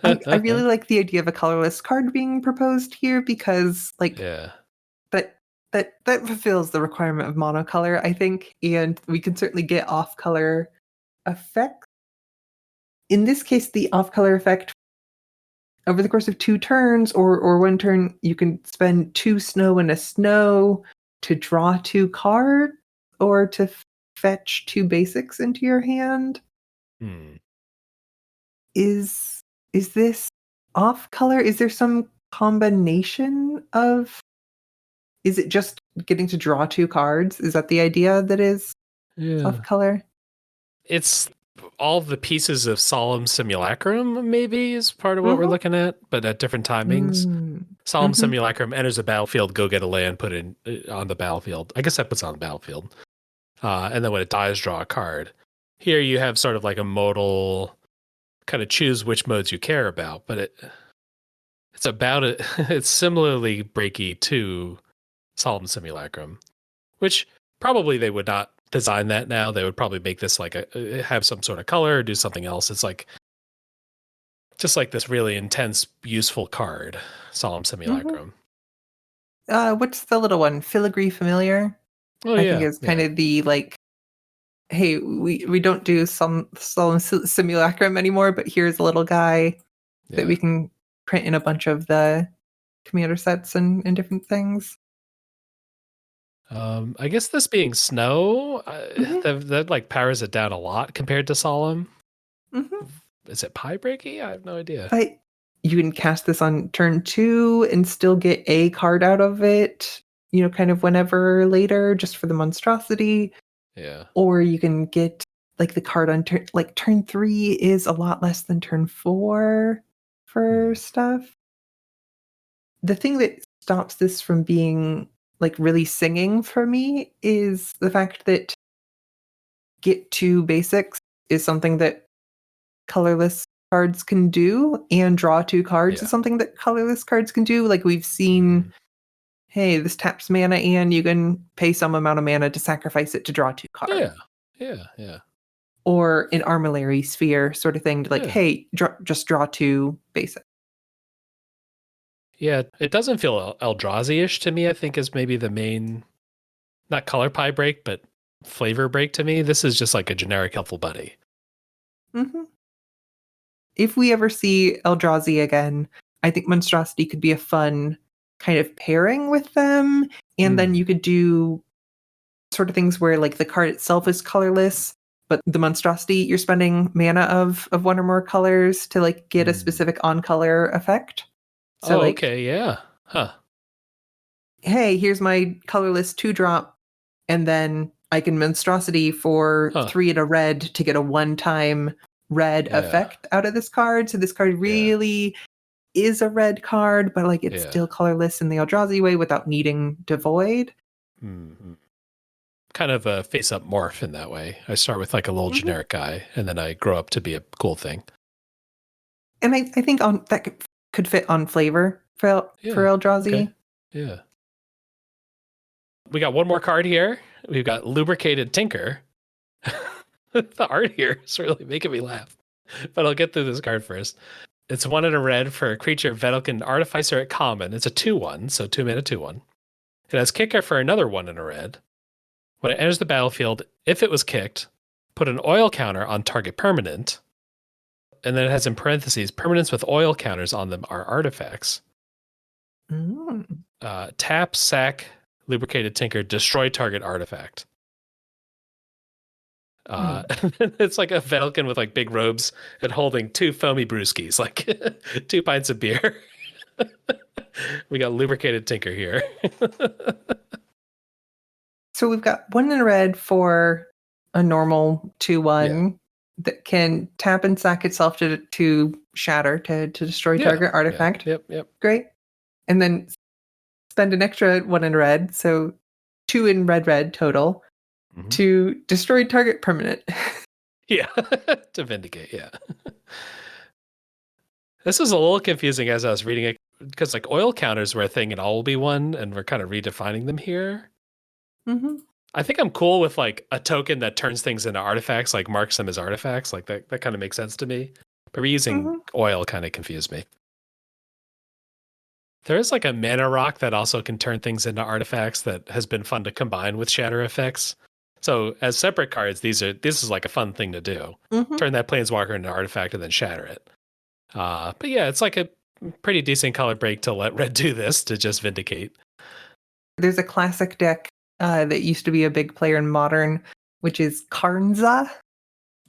I really like the idea of a colorless card being proposed here because that fulfills the requirement of monocolor, I think, and we can certainly get off-color effects. In this case, the off-color effect over the course of 2 turns or 1 turn, you can spend 2 snow and a snow to draw 2 cards or to fetch 2 basics into your hand. Is this off-color? Is there some combination of... Is it just getting to draw 2 cards? Is that the idea that is off-color? It's all the pieces of Solemn Simulacrum, maybe, is part of what we're looking at, but at different timings. Solemn Simulacrum enters the battlefield, go get a land, put it on the battlefield. I guess that puts it on the battlefield. and then when it dies, draw a card. Here you have sort of like a modal kind of choose which modes you care about, but it's about it. It's similarly breaky to Solemn Simulacrum, which probably they would not design that now. They would probably make this like have some sort of color or do something else. It's like just like this really intense, useful card, Solemn Simulacrum. What's the little one? Filigree Familiar? Oh I think yeah, is kind of the like, hey, we don't do some solemn simulacrum anymore, but here's a little guy that we can print in a bunch of the commander sets and different things. I guess this being snow, that like powers it down a lot compared to Solemn. Is it pie breaky? I have no idea. But you can cast this on turn 2 and still get a card out of it, kind of whenever later, just for the monstrosity. Yeah. Or you can get like the card on turn 3 is a lot less than turn 4 for stuff. The thing that stops this from being like really singing for me is the fact that get to basics is something that colorless cards can do, and draw 2 cards is something that colorless cards can do. Like we've seen, hey, this taps mana and you can pay some amount of mana to sacrifice it to draw 2 cards. Yeah. Or an Armillary Sphere sort of thing, like, hey, just draw 2 basic. Yeah, it doesn't feel Eldrazi-ish to me, I think is maybe the main, not color pie break, but flavor break to me. This is just like a generic helpful buddy. If we ever see Eldrazi again, I think Monstrosity could be a fun kind of pairing with them. And then you could do sort of things where like the card itself is colorless, but the Monstrosity, you're spending mana of one or more colors to like get a specific on-color effect. So okay, yeah. Huh. Hey, here's my colorless 2-drop, and then I can Monstrosity for 3 and a red to get a one-time red effect out of this card. So this card really is a red card, but like it's still colorless in the Eldrazi way without needing to void. Kind of a face-up morph in that way. I start with like a little generic guy, and then I grow up to be a cool thing. And I think that could fit on flavor for Eldrazi. Okay. Yeah. We got one more card here. We've got Lubricated Tinker. The art here is really making me laugh. But I'll get through this card first. It's 1 and a red for a creature Vedalken Artificer at common. It's a 2/1, so 2 mana 2/1. It has kicker for another 1 and a red. When it enters the battlefield, if it was kicked, put an oil counter on target permanent. And then it has in parentheses, permanents with oil counters on them are artifacts. Tap, sack, Lubricated Tinker, destroy target artifact. It's like a Vedalken with like big robes and holding 2 foamy brewskis, like 2 pints of beer. We got Lubricated Tinker here. So we've got 1 in a red for a normal 2/1 that can tap and sack itself to shatter, to destroy target artifact. Yep. Great. And then spend an extra 1 in red, so 2 in red total, to destroy target permanent. To vindicate, This is a little confusing as I was reading it, because like oil counters were a thing in All Be One, and we're kind of redefining them here. I think I'm cool with like a token that turns things into artifacts, like marks them as artifacts. Like that kind of makes sense to me. But reusing oil kind of confused me. There is like a mana rock that also can turn things into artifacts that has been fun to combine with shatter effects. So as separate cards, this is like a fun thing to do. Turn that planeswalker into an artifact and then shatter it. But yeah, it's like a pretty decent color break to let red do this, to just vindicate. There's a classic deck that used to be a big player in Modern, which is Karnza.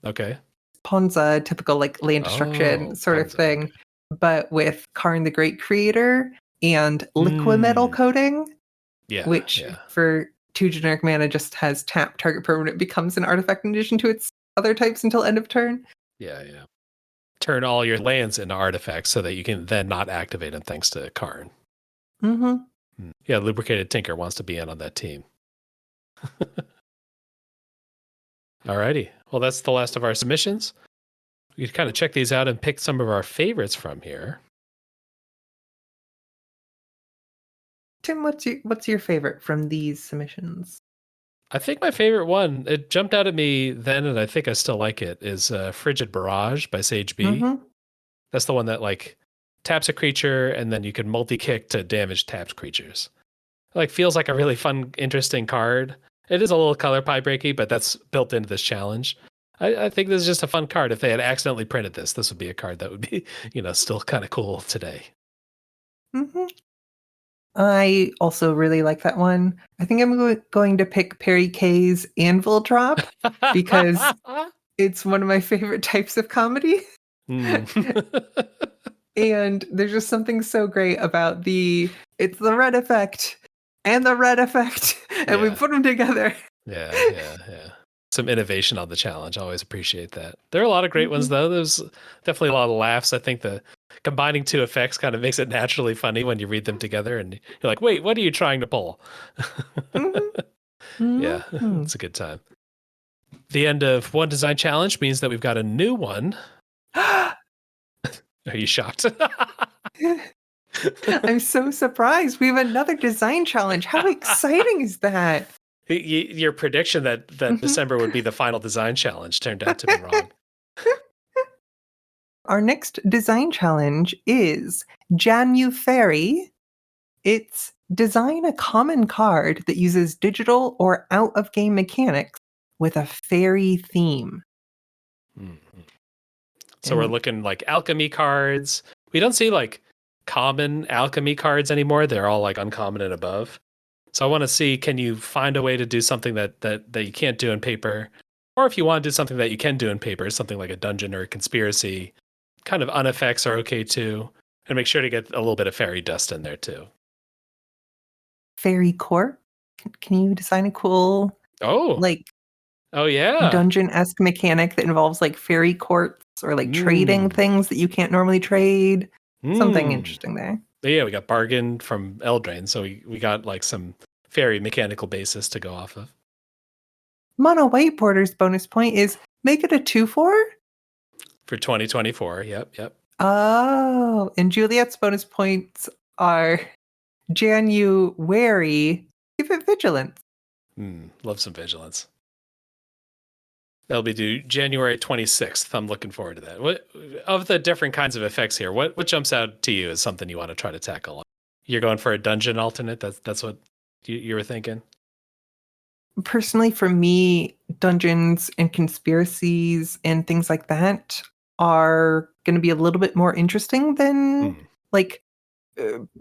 Okay. Ponza, typical like land destruction sort of thing, but with Karn the Great Creator and Liquimetal coating, which for 2 generic mana just has tap, target permanent becomes an artifact in addition to its other types until end of turn. Yeah. Turn all your lands into artifacts so that you can then not activate them thanks to Karn. Yeah, Lubricated Tinker wants to be in on that team. Alrighty. Well, that's the last of our submissions. We can kind of check these out and pick some of our favorites from here. Tim, what's your favorite from these submissions? I think my favorite one, it jumped out at me then, and I think I still like it, is Frigid Barrage by Sage B. Mm-hmm. That's the one that like taps a creature and then you can multi-kick to damage tapped creatures. Like feels like a really fun, interesting card. It is a little color pie breaky, but that's built into this challenge. I think this is just a fun card. If they had accidentally printed this would be a card that would be, still kind of cool today. Mm-hmm. I also really like that one. I think I'm going to pick Perry Kay's Anvil Drop because it's one of my favorite types of comedy. And there's just something so great about it's the red effect and the red effect, and we put them together. Yeah. Some innovation on the challenge. I always appreciate that. There are a lot of great ones, though. There's definitely a lot of laughs. I think the combining two effects kind of makes it naturally funny when you read them together, and you're like, wait, what are you trying to pull? Yeah, it's a good time. The end of one design challenge means that we've got a new one. Are you shocked? I'm so surprised. We have another design challenge. How exciting is that? Your prediction that December would be the final design challenge turned out to be wrong. Our next design challenge is January. It's design a common card that uses digital or out-of-game mechanics with a fairy theme. Mm-hmm. So we're looking like alchemy cards. We don't see like common alchemy cards anymore. They're all like uncommon and above. So I want to see, can you find a way to do something that you can't do in paper? Or if you want to do something that you can do in paper, something like a dungeon or a conspiracy, kind of uneffects are okay too. And make sure to get a little bit of fairy dust in there too. Fairy court? Can you design a cool dungeon-esque mechanic that involves like fairy courts or like trading things that you can't normally trade? Something interesting there. Yeah, we got Bargain from Eldraine, so we got like some fairy mechanical basis to go off of. Mono White Border's bonus point is make it a 2/4? For 2024, yep. Oh, and Juliet's bonus points are January. Give it vigilance. Love some vigilance. That'll be due January 26th. I'm looking forward to that. What of the different kinds of effects here? What jumps out to you as something you want to try to tackle? You're going for a dungeon alternate. That's what you were thinking. Personally, for me, dungeons and conspiracies and things like that are going to be a little bit more interesting than like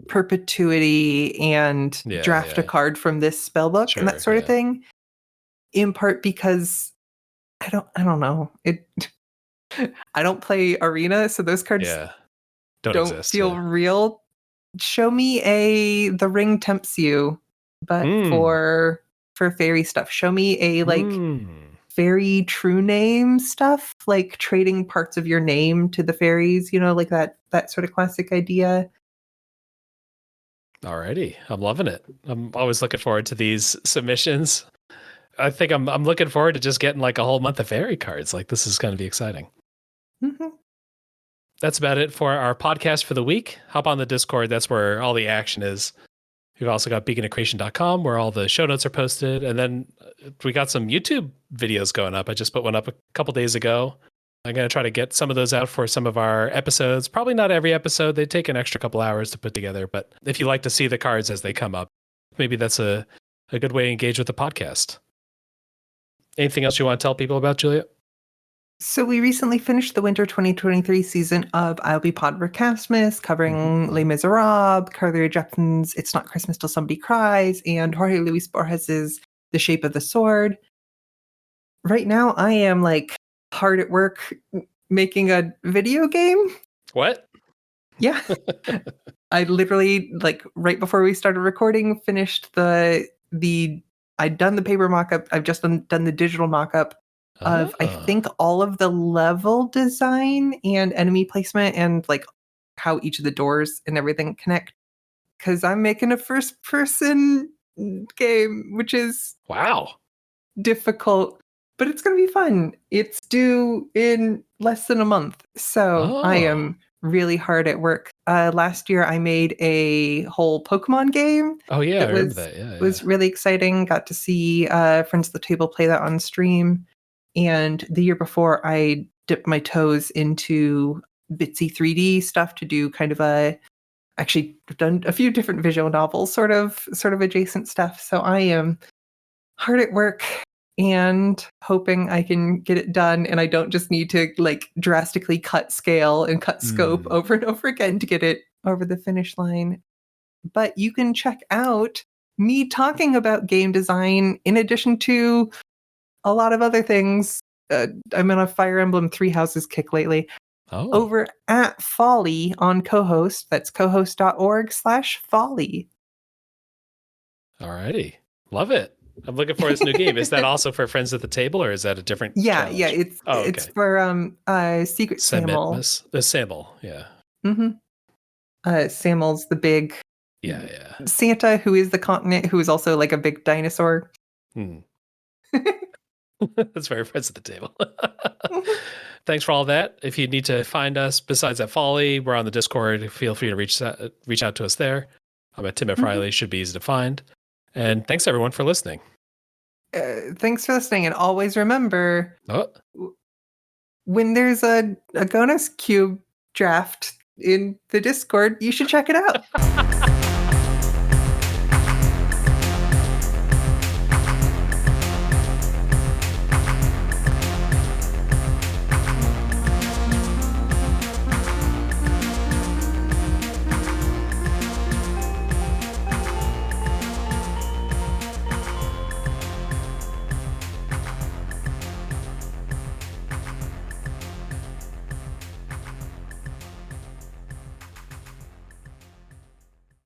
perpetuity and draft a card from this spellbook and that sort of thing. In part because I don't know. I don't play Arena, so those cards don't feel real. Show me The Ring Tempts You, but for fairy stuff. Show me a fairy true name stuff, like trading parts of your name to the fairies, like that sort of classic idea. Alrighty. I'm loving it. I'm always looking forward to these submissions. I think I'm looking forward to just getting like a whole month of fairy cards. Like this is going to be exciting. That's about it for our podcast for the week. Hop on the Discord. That's where all the action is. We've also got beaconofcreation.com where all the show notes are posted. And then we got some YouTube videos going up. I just put one up a couple days ago. I'm going to try to get some of those out for some of our episodes. Probably not every episode. They take an extra couple hours to put together. But if you like to see the cards as they come up, maybe that's a good way to engage with the podcast. Anything else you want to tell people about, Julia? So we recently finished the winter 2023 season of I'll Be Podvercastmas, covering Les Miserables, Carly Rae Jepsen's It's Not Christmas Till Somebody Cries, and Jorge Luis Borges's The Shape of the Sword. Right now, I am like hard at work making a video game. What? Yeah. I literally, like, right before we started recording, finished I'd done the paper mock-up. I've just done the digital mock-up of, I think, all of the level design and enemy placement and like how each of the doors and everything connect. Because I'm making a first-person game, which is wow, difficult, but it's going to be fun. It's due in less than a month. So I am really hard at work. Last year I made a whole Pokemon game. Oh yeah, I remember that. It was really exciting. Got to see friends at the table play that on stream. And the year before I dipped my toes into Bitsy 3D stuff to do kind of actually I've done a few different visual novels, sort of adjacent stuff. So I am hard at work and hoping I can get it done, and I don't just need to like drastically cut scale and cut scope over and over again to get it over the finish line. But you can check out me talking about game design in addition to a lot of other things. I'm on a Fire Emblem Three Houses kick lately. Over at Folly on co-host. That's cohost.org/folly. Alrighty. Love it. I'm looking for this new game. Is that also for Friends at the Table, or is that a different challenge? Yeah, it's for Secret Samuel. The Samuel, yeah. Samuel's the big Santa who is the continent, who is also like a big dinosaur. That's very Friends at the Table. Thanks for all that. If you need to find us besides at Folly, we're on the Discord. Feel free to reach out to us there. I'm at Tim F. Riley. Should be easy to find. And thanks everyone for listening. Thanks for listening, and always remember, when there's a bonus cube draft in the Discord, you should check it out.